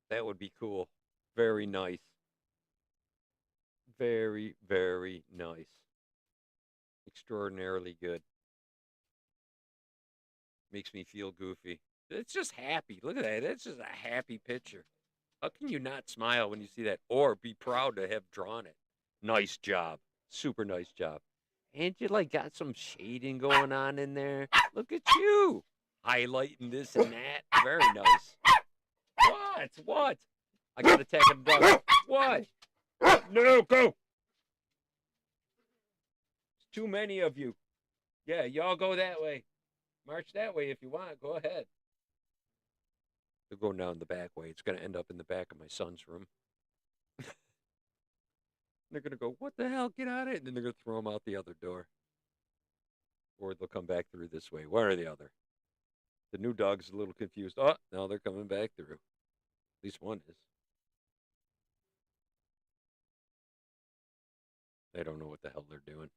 That would be cool. Very nice. Very, very nice. Extraordinarily good. Makes me feel goofy. It's just happy. Look at that. It's just a happy picture. How can you not smile when you see that or be proud to have drawn it? Nice job. Super nice job. And you like got some shading going on in there. Look at you. Highlighting this and that. Very nice. What? What? I got attack a dog. What? No, go. It's too many of you. Yeah, y'all go that way. March that way if you want. Go ahead. They're going down the back way. It's going to end up in the back of my son's room. They're going to go, what the hell? Get out of it. And then they're going to throw them out the other door. Or they'll come back through this way. One or the other. The new dog's a little confused. Oh, now they're coming back through. At least one is. They don't know what the hell they're doing.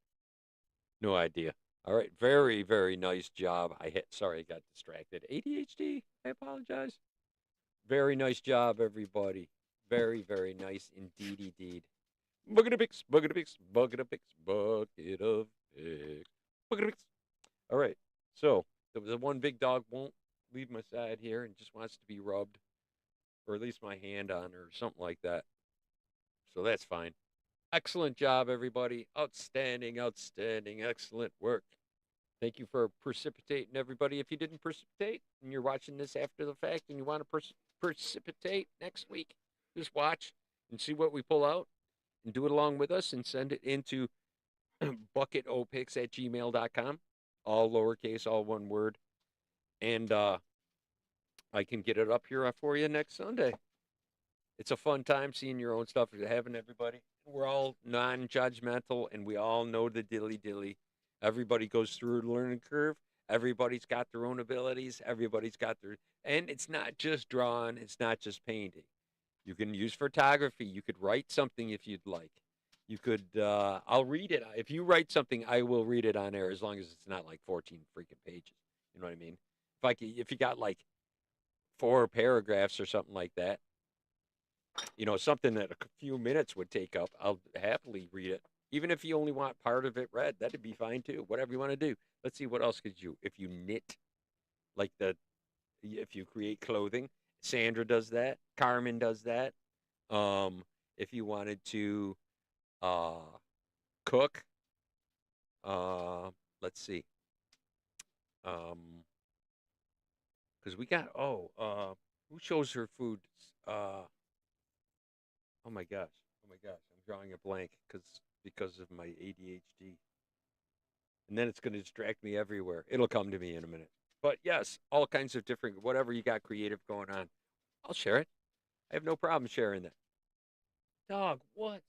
No idea. All right. Very, very nice job. Sorry, I got distracted. ADHD. I apologize. Very nice job, everybody. Very, very nice indeed. Bucket of picks, bucket of picks, bucket of picks, bucket of picks, bucket of picks. All right. So the one big dog won't leave my side here and just wants to be rubbed, or at least my hand on her, or something like that. So that's fine. Excellent job, everybody. Outstanding, outstanding, excellent work. Thank you for precipitating, everybody. If you didn't precipitate and you're watching this after the fact and you want to precipitate next week, just watch and see what we pull out and do it along with us and send it into bucketopics@gmail.com. All lowercase, all one word. And I can get it up here for you next Sunday. It's a fun time seeing your own stuff, having everybody. We're all non-judgmental, and we all know the dilly-dilly. Everybody goes through a learning curve. Everybody's got their own abilities. Everybody's got and it's not just drawing. It's not just painting. You can use photography. You could write something if you'd like. You could, I'll read it. If you write something, I will read it on air as long as it's not like 14 freaking pages. You know what I mean? If you got like 4 paragraphs or something like that, something that a few minutes would take up, I'll happily read it. Even if you only want part of it read, that'd be fine too. Whatever you want to do. Let's see what else could you. If you knit, if you create clothing, Sandra does that. Carmen does that. If you wanted to cook, let's see. Because we got who shows her food? Oh my gosh. I'm drawing a blank because of my ADHD. And then it's going to distract me everywhere. It'll come to me in a minute. But yes, all kinds of different, whatever you got creative going on, I'll share it. I have no problem sharing that. Dog, what,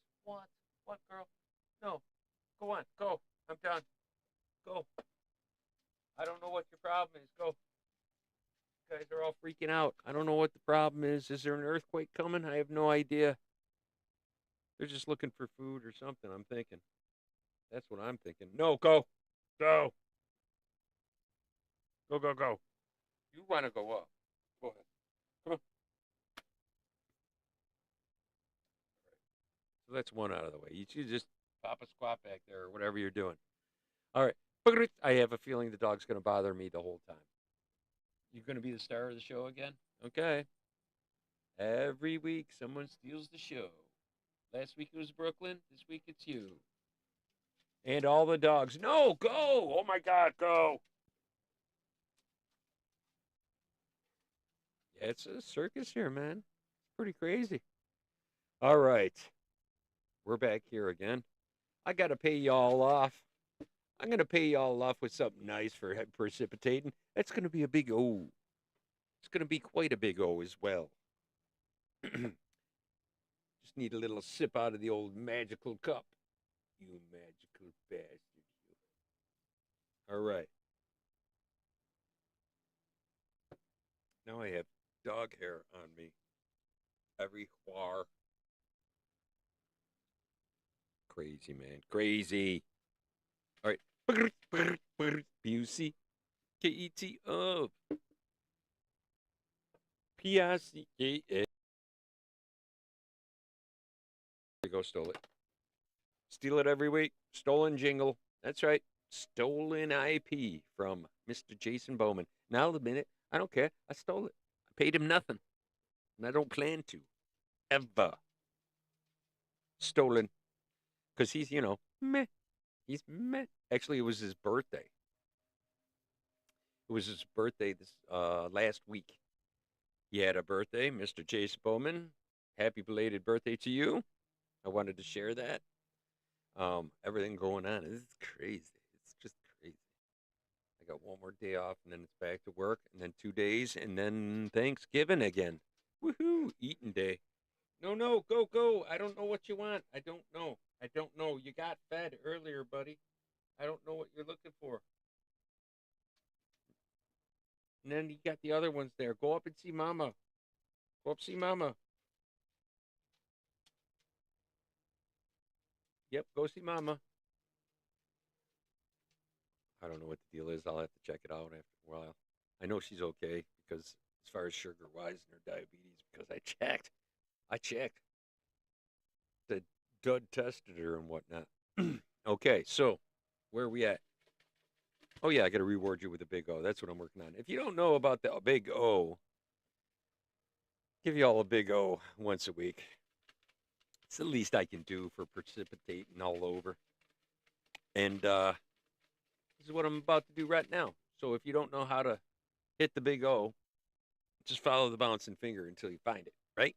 girl? No, go on, go. I'm done. Go. I don't know what your problem is. Go. You guys are all freaking out. I don't know what the problem is. Is there an earthquake coming? I have no idea. They're just looking for food or something, I'm thinking. That's what I'm thinking. No, go. Go. Go. You want to go up. Go ahead. Come on. So that's one out of the way. You should just pop a squat back there or whatever you're doing. All right. I have a feeling the dog's going to bother me the whole time. You're going to be the star of the show again? Okay. Every week, someone steals the show. Last week it was Brooklyn. This week it's you. And all the dogs. No, go. Oh, my God, go. Yeah, it's a circus here, man. It's pretty crazy. All right, we're back here again. I got to pay y'all off. I'm going to pay y'all off with something nice for precipitating. That's going to be a big O. It's going to be quite a big O as well. Just need a little sip out of the old magical cup. You magical bastard. All right. Now I have dog hair on me. Everywhere. Crazy, man. Crazy. All right. Busey. K-E-T of P-I-C-A-S. There you go, stole it. Steal it every week. Stolen jingle. That's right. Stolen IP from Mr. Jason Bowman. Now, the minute, I don't care. I stole it. I paid him nothing. And I don't plan to. Ever. Stolen. Because he's, meh. He's meh. Actually, it was his birthday. It was his birthday this last week. He had a birthday, Mr. Jason Bowman. Happy belated birthday to you. I wanted to share that. Everything going on is crazy. It's just crazy. I got one more day off, and then it's back to work, and then 2 days, and then Thanksgiving again. Woohoo! Eating day. No, no, go, go. I don't know what you want. I don't know. I don't know. You got fed earlier, buddy. I don't know what you're looking for. And then you got the other ones there. Go up and see Mama. Go up see Mama. Yep, go see Mama. I don't know what the deal is. I'll have to check it out after a while. I know she's okay because as far as sugar wise and her diabetes, because I checked. I checked. The dud tested her and whatnot. Okay, so where are we at? Oh yeah, I got to reward you with a big O. That's what I'm working on. If you don't know about the big O, give you all a big O once a week. It's the least I can do for precipitating all over. And this is what I'm about to do right now. So if you don't know how to hit the big O, just follow the bouncing finger until you find it, right?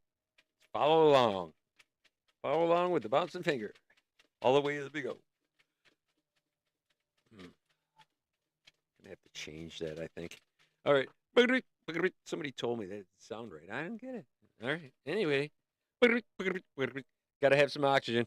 Just follow along. Follow along with the bouncing finger all the way to the big O. Gonna have to change that, I think. All right. Somebody told me that didn't sound right. I don't get it. All right. Anyway, gotta have some oxygen.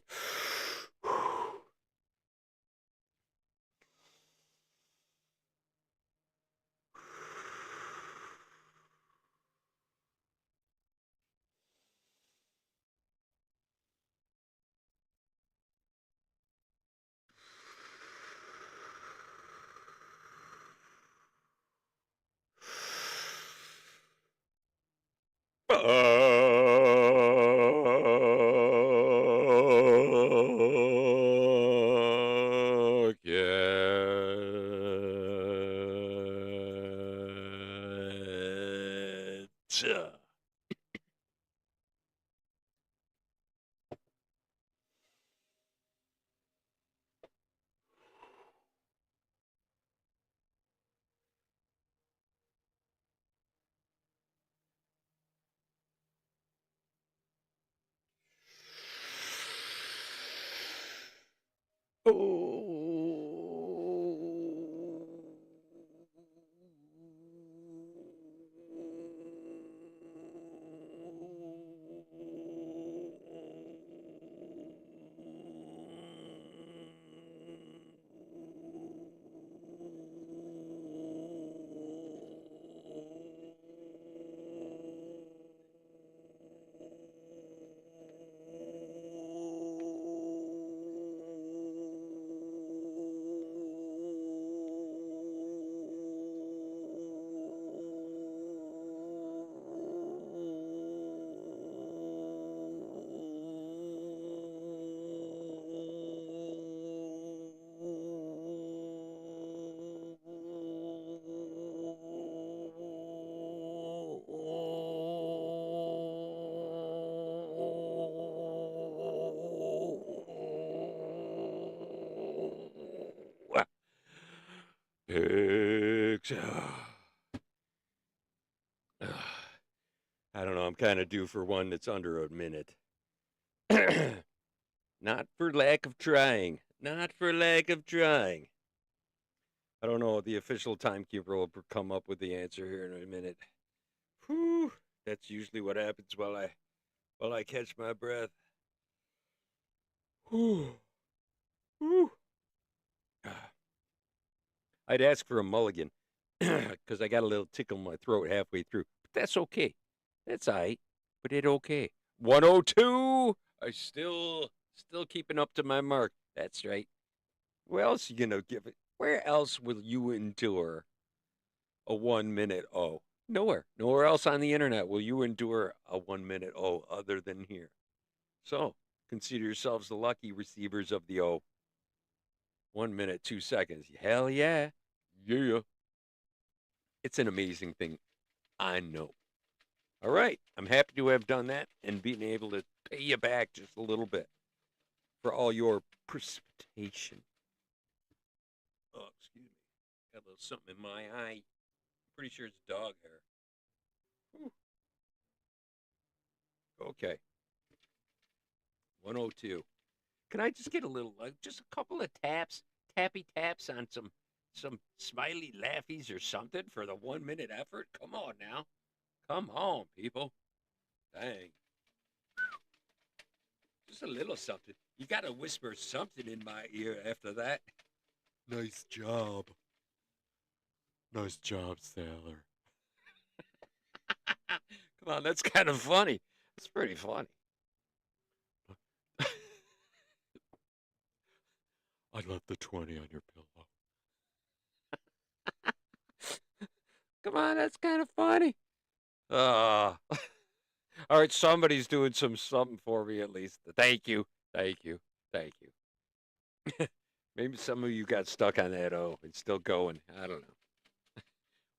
Bucket. Pigs. I'm kind of due for one that's under a minute. Not for lack of trying. Not for lack of trying. I don't know. The official timekeeper will come up with the answer here in a minute. Whew. That's usually what happens while I catch my breath. Whew. Whew. I'd ask for a mulligan because I got a little tickle in my throat halfway through. But that's okay. That's all right. But it okay. 102. I still keeping up to my mark. That's right. Where else you gonna give it? Where else will you endure a 1 minute O? Nowhere. Nowhere else on the internet will you endure a 1 minute O other than here. So consider yourselves the lucky receivers of the O. 1 minute, 2 seconds. Hell yeah. Yeah. It's an amazing thing. I know. All right. I'm happy to have done that and being able to pay you back just a little bit for all your precipitation. Oh, excuse me. Got a little something in my eye. I'm pretty sure it's dog hair. Whew. Okay. 102. Can I just get a little, just a couple of tappy taps on some smiley laughies or something for the 1 minute effort? Come on now. Come on, people. Dang. Just a little something. You got to whisper something in my ear after that. Nice job. Nice job, sailor. Come on, that's kind of funny. It's pretty funny. I left the 20 on your pillow. Come on, that's kind of funny. All right, somebody's doing something for me at least. Thank you. Thank you. Thank you. Maybe some of you got stuck on that O. It's still going. I don't know.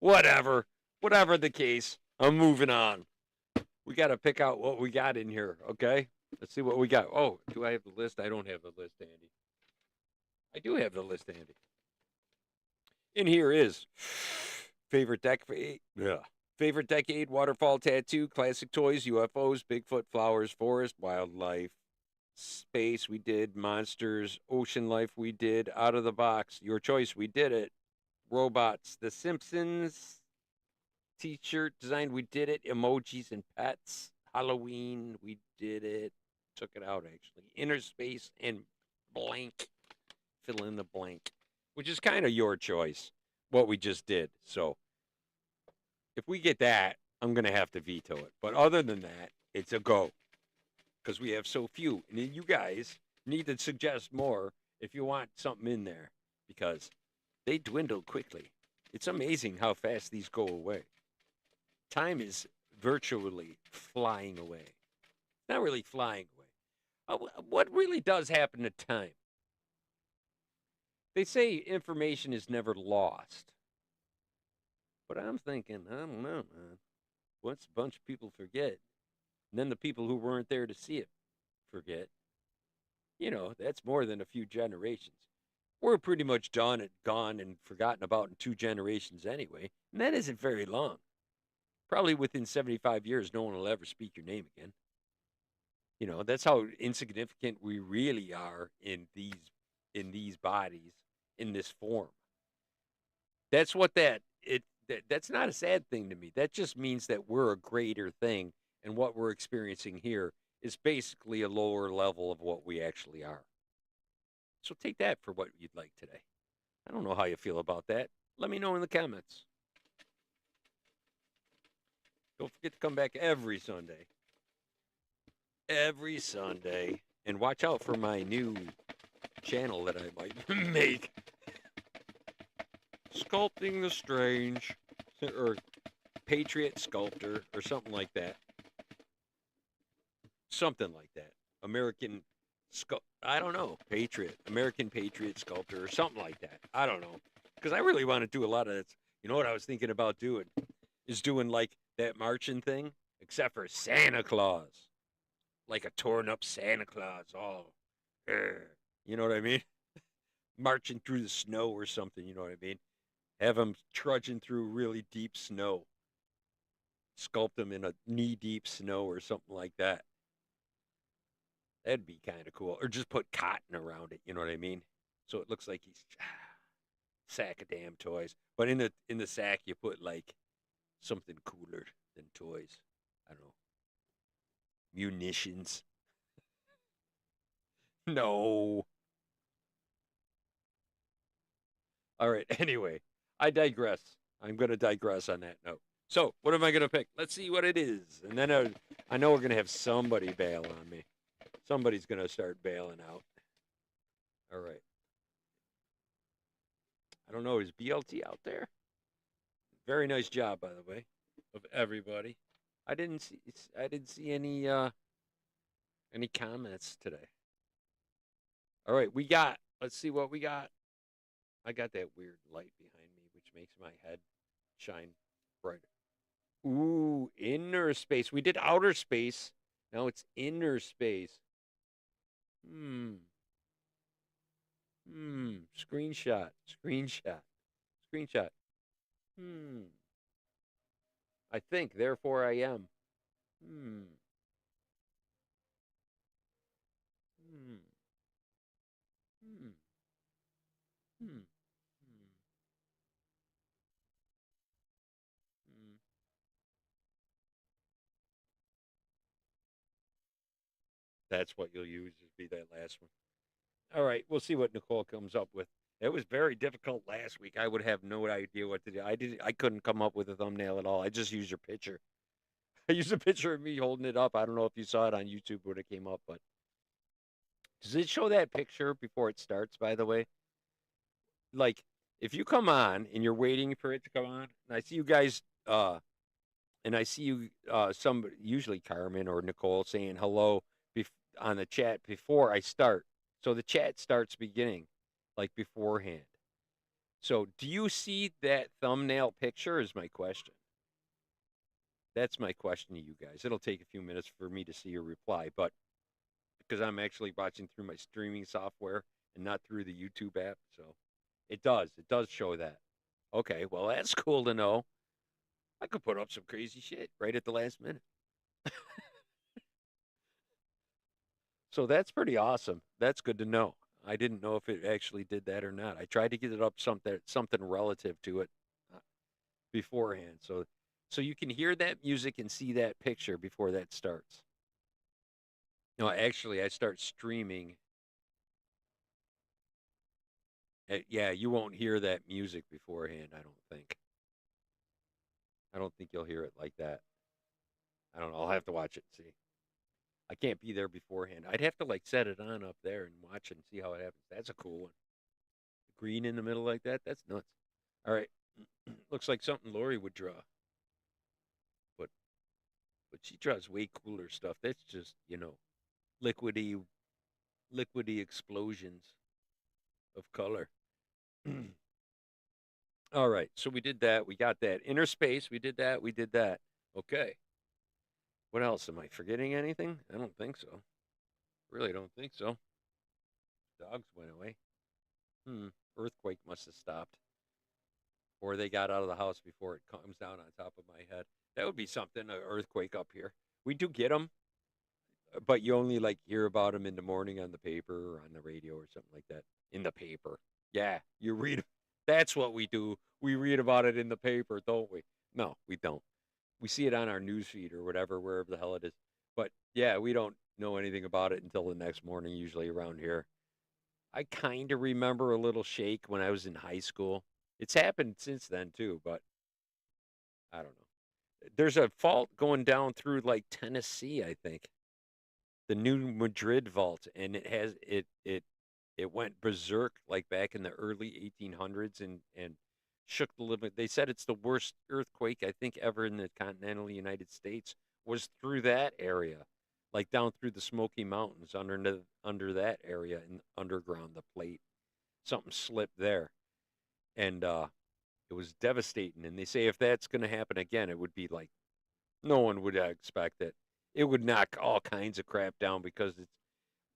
Whatever. Whatever the case, I'm moving on. We got to pick out what we got in here, okay? Let's see what we got. Oh, do I have the list? I don't have the list, Andy. I do have the list, Andy. In here is favorite decade, waterfall tattoo, classic toys, UFOs, Bigfoot, flowers, forest, wildlife, space, we did, monsters, ocean life, we did, out of the box, your choice, we did it, robots, The Simpsons, t-shirt design, we did it, emojis and pets, Halloween, we did it, took it out actually, inner space and blank, fill in the blank, which is kind of your choice, what we just did. So if we get that, I'm going to have to veto it. But other than that, it's a go because we have so few. And you guys need to suggest more if you want something in there because they dwindle quickly. It's amazing how fast these go away. Time is virtually flying away. Not really flying away. What really does happen to time? They say information is never lost. But I'm thinking, I don't know, man. Once a bunch of people forget, and then the people who weren't there to see it forget, that's more than a few generations. We're pretty much done and gone and forgotten about in 2 generations anyway, and that isn't very long. Probably within 75 years, no one will ever speak your name again. That's how insignificant we really are in these bodies, in this form. That's what that's not a sad thing to me. That just means that we're a greater thing, and what we're experiencing here is basically a lower level of what we actually are. So take that for what you'd like today. I don't know how you feel about that. Let me know in the comments. Don't forget to come back every Sunday. Every Sunday. And watch out for my new channel that I might make. Sculpting the Strange, or Patriot Sculptor, or something like that. Something like that. I don't know. American Patriot Sculptor, or something like that. I don't know. Because I really want to do a lot of that. You know what I was thinking about doing? Is doing like that marching thing, except for Santa Claus. Like a torn up Santa Claus. Oh, you know what I mean? Marching through the snow or something, you know what I mean? Have them trudging through really deep snow. sculpt him in a knee-deep snow or something like that. That'd be kind of cool. Or just put cotton around it. You know what I mean? So it looks like he's sack of damn toys. But in the sack, you put like something cooler than toys. I don't know, munitions. No. All right. Anyway, I digress. I'm going to digress on that note. So, what am I going to pick? Let's see what it is. And then I know we're going to have somebody bail on me. Somebody's going to start bailing out. All right. I don't know. Is BLT out there? Very nice job, by the way, of everybody. I didn't see any comments today. All right, let's see what we got. I got that weird light behind me, which makes my head shine brighter. Ooh, inner space. We did outer space. Now it's inner space. Hmm. Screenshot. Screenshot. Screenshot. Hmm. I think, therefore I am. Hmm. Hmm. Hmm. Hmm. Hmm. Hmm. That's what you'll use, just be that last one. All right, we'll see what Nicole comes up with. It was very difficult last week. I would have no idea what to do. I couldn't come up with a thumbnail at all. I just used your picture. I used a picture of me holding it up. I don't know if you saw it on YouTube when it came up, but does it show that picture before it starts, by the way? Like, if you come on and you're waiting for it to come on, and I see you guys and I see you some usually Carmen or Nicole saying hello on the chat before I start. So the chat starts beginning like beforehand. So do you see that thumbnail picture is my question. That's my question to you guys. It'll take a few minutes for me to see your reply, but because I'm actually watching through my streaming software and not through the YouTube app, so it does show that. Okay, well that's cool to know. I could put up some crazy shit right at the last minute. So that's pretty awesome. That's good to know. I didn't know if it actually did that or not. I tried to get it up something relative to it uh, beforehand. So you can hear that music and see that picture before that starts. No, actually I start streaming. Yeah, you won't hear that music beforehand, I don't think. I don't think you'll hear it like that. I don't know. I'll have to watch it and see. I can't be there beforehand. I'd have to like set it on up there and watch it and see how it happens. That's a cool one. Green in the middle like that. That's nuts. All right. Looks like something Lori would draw. But she draws way cooler stuff. That's just, liquidy liquidy explosions of color. All right. So we did that. We got that. Inner space. We did that. We did that. Okay. What else? Am I forgetting anything? I don't think so. Really don't think so. Dogs went away. Hmm. Earthquake must have stopped. Or they got out of the house before it comes down on top of my head. That would be something, an earthquake up here. We do get them, but you only like hear about them in the morning on the paper or on the radio or something like that. In the paper. Yeah, you read. That's what we do. We read about it in the paper, don't we? No, we don't. We see it on our news feed or whatever, wherever the hell it is. But yeah, we don't know anything about it until the next morning, usually around here. I kind of remember a little shake when I was in high school. It's happened since then too, but I don't know. There's a fault going down through like Tennessee, I think. The New Madrid vault, and it went berserk like back in the early 1800s and shook the living. They said it's the worst earthquake I think ever in the continental United States was through that area, like down through the Smoky Mountains under that area and underground the plate. Something slipped there, and it was devastating. And they say if that's going to happen again, it would be like no one would expect it. It would knock all kinds of crap down because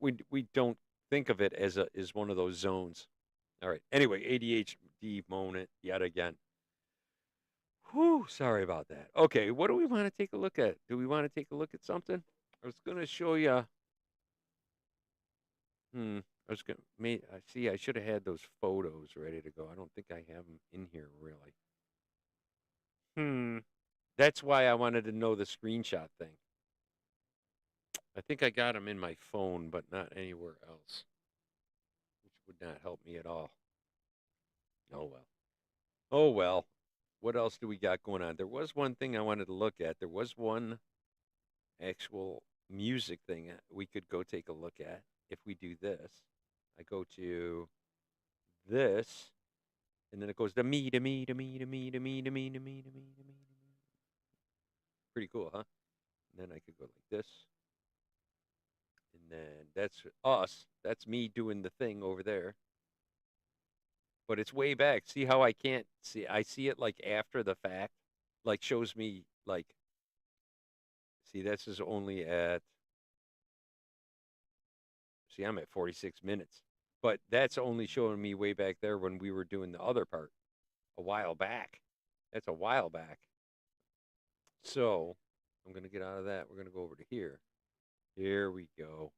we don't think of it as one of those zones. All right. Anyway, ADHD moment yet again. Whew, sorry about that. Okay, what do we want to take a look at? Do we want to take a look at something? I was going to show you. I was going to. I see. I should have had those photos ready to go. I don't think I have them in here really. That's why I wanted to know the screenshot thing. I think I got them in my phone, but not anywhere else, which would not help me at all. Oh well. Oh well. What else do we got going on? There was one thing I wanted to look at. There was one actual music thing we could go take a look at if we do this. I go to this, and then it goes to me, to me, to me, to me, to me, to me, to me, to me, to me. Pretty cool, huh? And then I could go like this, and then that's us. That's me doing the thing over there. But it's way back. See how I can't see? I see it like after the fact, like shows me like. See, this is only at. See, I'm at 46 minutes, but that's only showing me way back there when we were doing the other part a while back. That's a while back. So I'm gonna get out of that. We're gonna go over to here. Here we go.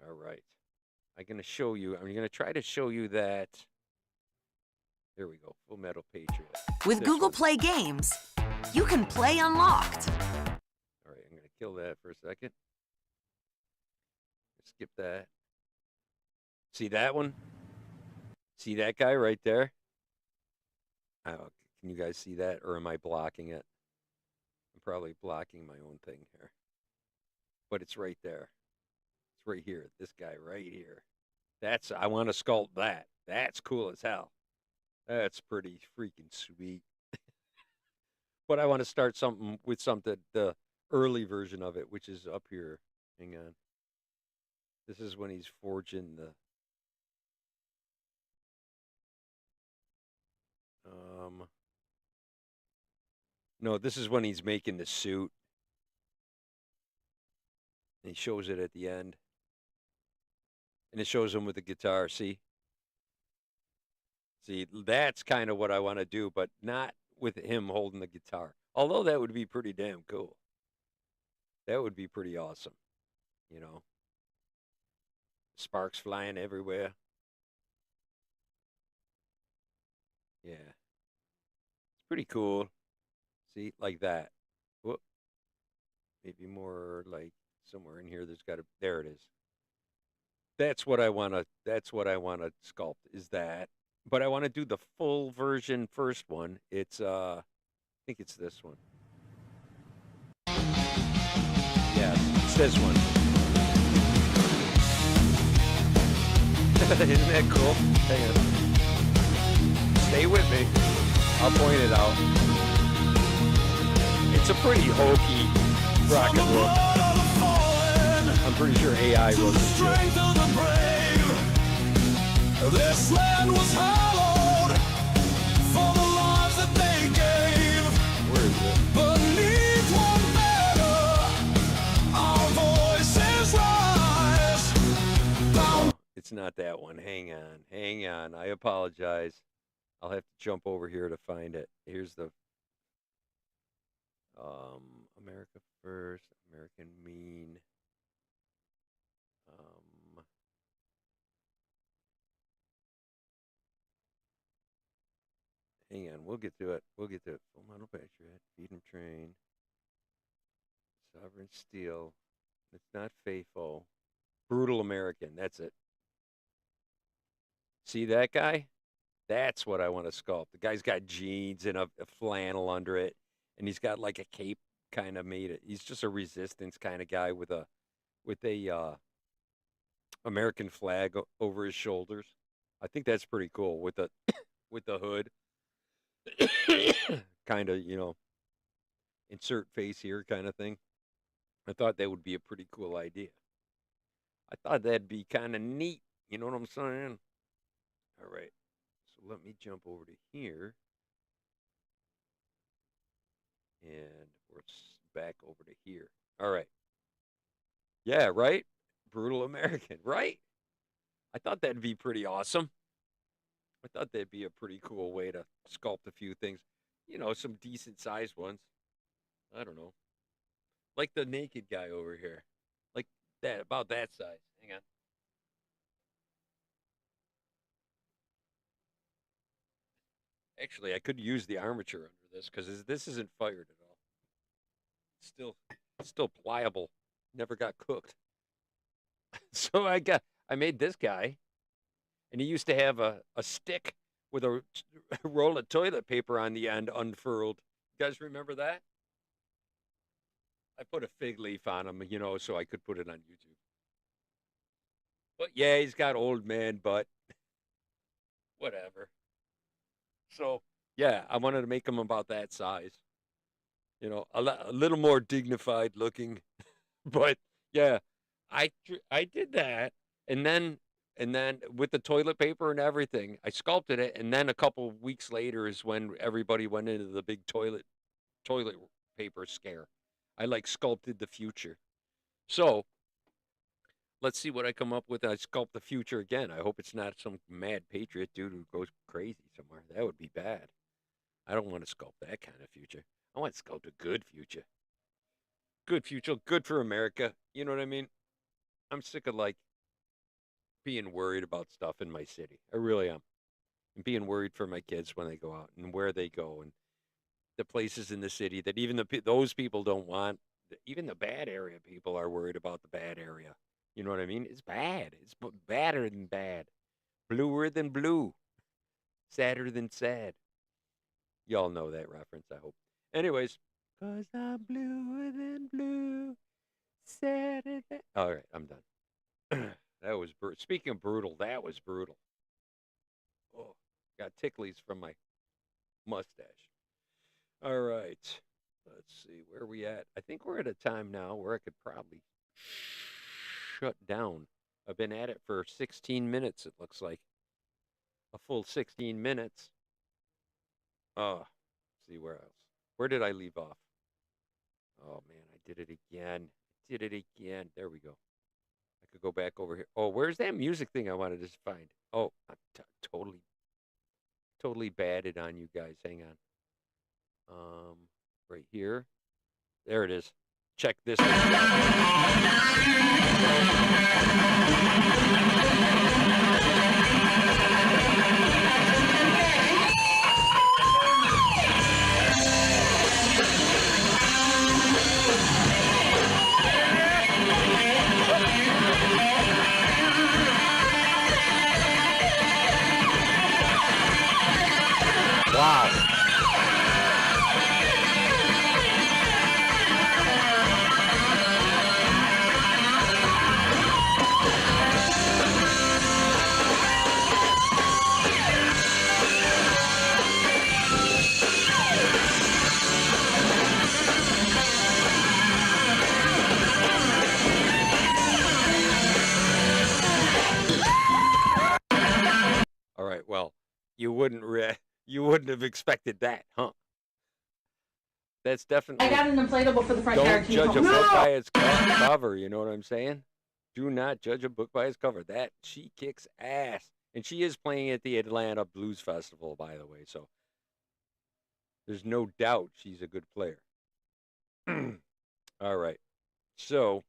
All right. I'm gonna show you. I'm gonna try to show you that. There we go. Full Metal Patriot. With This Google one. Play Games, you can play unlocked. All right. I'm gonna kill that for a second. Skip that. See that one? See that guy right there? Oh, can you guys see that, or am I blocking it? I'm probably blocking my own thing here. But it's right there. It's right here. This guy right here. I want to sculpt that. That's cool as hell. That's pretty freaking sweet. But I want to start something with the early version of it, which is up here. Hang on. This is when he's forging the. No, this is when he's making the suit. And he shows it at the end. And it shows him with the guitar. See, that's kind of what I want to do, but not with him holding the guitar. Although that would be pretty damn cool. That would be pretty awesome. You know, sparks flying everywhere. Yeah. It's pretty cool. See, like that. Whoop. Maybe more like somewhere in here. There it is. That's what I want to sculpt is that. But I want to do the full version first one. It's I think it's this one. Yeah, it's this one. Isn't that cool? Hang on. Stay with me. I'll point it out. It's a pretty hokey rock and roll. I'm pretty sure AI wrote this shit. This land was hallowed for the lives that they gave. Where is it? Beneath one banner, our voices rise. Oh, it's not that one. Hang on. I apologize. I'll have to jump over here to find it. Here's the America First, American Mean. Hang on, we'll get to it. Full Metal Patriot, Feed 'em Train, Sovereign Steel. It's not Faithful. Brutal American. That's it. See that guy? That's what I want to sculpt. The guy's got jeans and a flannel under it, and he's got like a cape kind of made it. He's just a resistance kind of guy with a American flag over his shoulders. I think that's pretty cool with the with the hood. Kind of, insert face here kind of thing. I thought that would be a pretty cool idea. I thought that'd be kind of neat. You know what I'm saying? All right. So let me jump over to here. And we're back over to here. All right. Yeah, right? Brutal American, right? I thought that'd be pretty awesome. I thought that'd be a pretty cool way to sculpt a few things. You know, some decent sized ones. I don't know. Like the naked guy over here. Like that, about that size. Hang on. Actually, I could use the armature under this because this isn't fired at all. It's still pliable. Never got cooked. So I made this guy, and he used to have a stick with a roll of toilet paper on the end unfurled. You guys remember that? I put a fig leaf on him, you know, so I could put it on YouTube. But yeah, he's got old man butt. Whatever. So yeah, I wanted to make him about that size. You know, a little more dignified looking. But yeah, I did that, and then with the toilet paper and everything, I sculpted it, and then a couple of weeks later is when everybody went into the big toilet paper scare. I like sculpted the future. So let's see what I come up with. I sculpt the future again. I hope it's not some mad patriot dude who goes crazy somewhere. That would be bad. I don't want to sculpt that kind of future. I want to sculpt a good future. Good future, good for America. You know what I mean? I'm sick of like being worried about stuff in my city. I really am. And being worried for my kids when they go out and where they go and the places in the city that even those people don't want. Even the bad area people are worried about the bad area. You know what I mean? It's bad. It's badder than bad. Bluer than blue. Sadder than sad. Y'all know that reference, I hope. Anyways, 'cause I'm bluer than blue. Sadder than. All right, I'm done. That was speaking of brutal. That was brutal. Oh, got ticklies from my mustache. All right, let's see where we at. I think we're at a time now where I could probably shut down. I've been at it for 16 minutes. It looks like a full 16 minutes. Oh, see where else? Where did I leave off? Oh man, I did it again. I did it again. There we go. I could go back over here. Oh, where's that music thing I wanted to find? Oh, I'm totally batted on you guys. Hang on. Right here. There it is. Check this one Wow. All right. Well, you wouldn't have expected that, huh? That's definitely. I got an inflatable for the front yard. Don't judge a book by its cover. You know what I'm saying? Do not judge a book by its cover. That she kicks ass, and she is playing at the Atlanta Blues Festival, by the way. So there's no doubt she's a good player. All right. So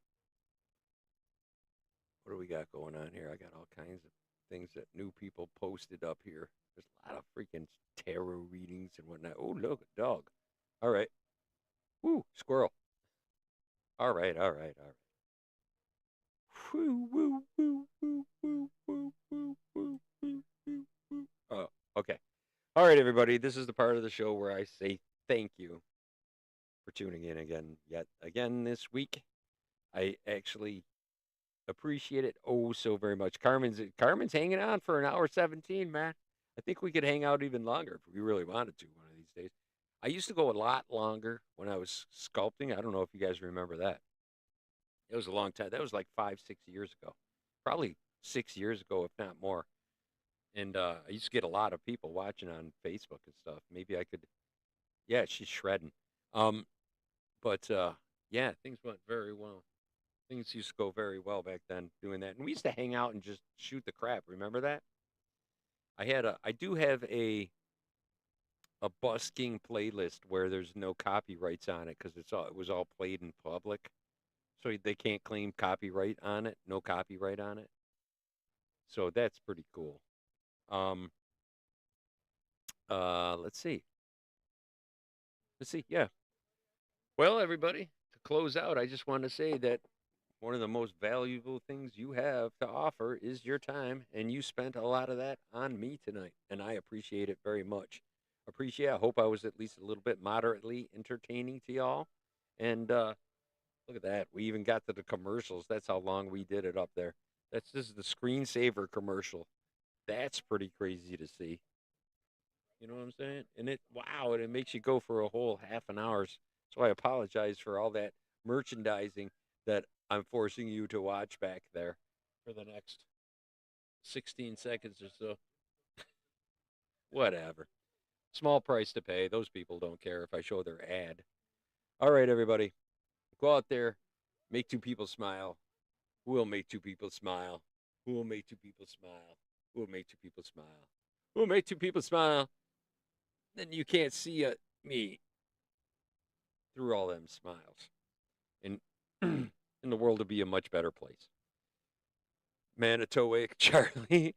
what do we got going on here? I got all kinds of things that new people posted up here. There's a lot of freaking tarot readings and whatnot. Oh, look, a dog. All right. Woo, squirrel. All right. Woo, woo, woo, woo, woo, woo, woo, woo, woo, woo, woo. Oh, okay. All right, everybody. This is the part of the show where I say thank you for tuning in yet again this week. I actually appreciate it so very much. Carmen's hanging on for an hour 17, man. I think we could hang out even longer if we really wanted to one of these days. I used to go a lot longer when I was sculpting. I don't know if you guys remember that. It was a long time. That was like 5-6 years ago, probably 6 years ago, if not more. And I used to get a lot of people watching on Facebook and stuff. Maybe I could. Yeah, she's shredding. But yeah, things went very well. Things used to go very well back then doing that. And we used to hang out and just shoot the crap. Remember that? I do have a busking playlist where there's no copyrights on it because it was all played in public, so they can't claim copyright on it. No copyright on it. So that's pretty cool. Um, let's see. Let's see. Yeah. Well, everybody, to close out, I just want to say that one of the most valuable things you have to offer is your time, and you spent a lot of that on me tonight, and I appreciate it very much. I hope I was at least a little bit moderately entertaining to y'all. And look at that. We even got to the commercials. That's how long we did it up there. This is the screensaver commercial. That's pretty crazy to see. You know what I'm saying? And it makes you go for a whole half an hour. So I apologize for all that merchandising that I'm forcing you to watch back there for the next 16 seconds or so. Whatever. Small price to pay. Those people don't care if I show their ad. All right, everybody. Go out there, make two people smile. Who will make two people smile? Who will make two people smile? Who will make two people smile? Who will make two people smile? Then you can't see me through all them smiles. And in the world to be a much better place. Manitowic Charlie.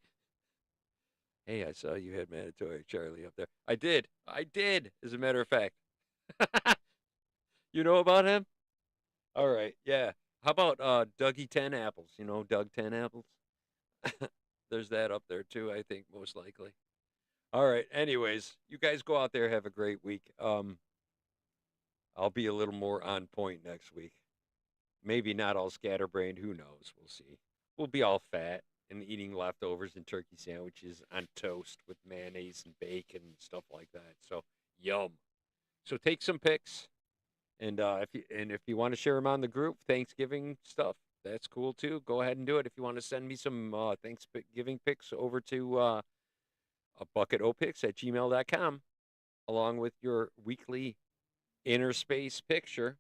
Hey, I saw you had Manitowic Charlie up there. I did. As a matter of fact. You know about him? All right. Yeah. How about Dougie 10 Apples? You know Doug 10 Apples? There's that up there too, I think, most likely. All right. Anyways, you guys go out there, have a great week. I'll be a little more on point next week. Maybe not all scatterbrained. Who knows? We'll see. We'll be all fat and eating leftovers and turkey sandwiches on toast with mayonnaise and bacon and stuff like that. So yum. So take some pics, and if you want to share them on the group, Thanksgiving stuff, that's cool too. Go ahead and do it. If you want to send me some Thanksgiving pics over to a bucketopics@gmail.com, along with your weekly inner space picture,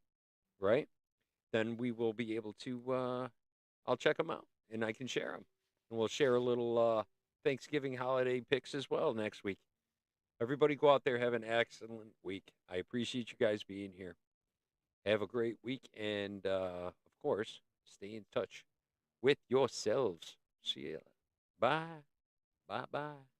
right? Then we will be able to. I'll check them out and I can share them, and we'll share a little Thanksgiving holiday pics as well next week. Everybody, go out there, have an excellent week. I appreciate you guys being here. Have a great week, and of course, stay in touch with yourselves. See you. Bye. Bye. Bye.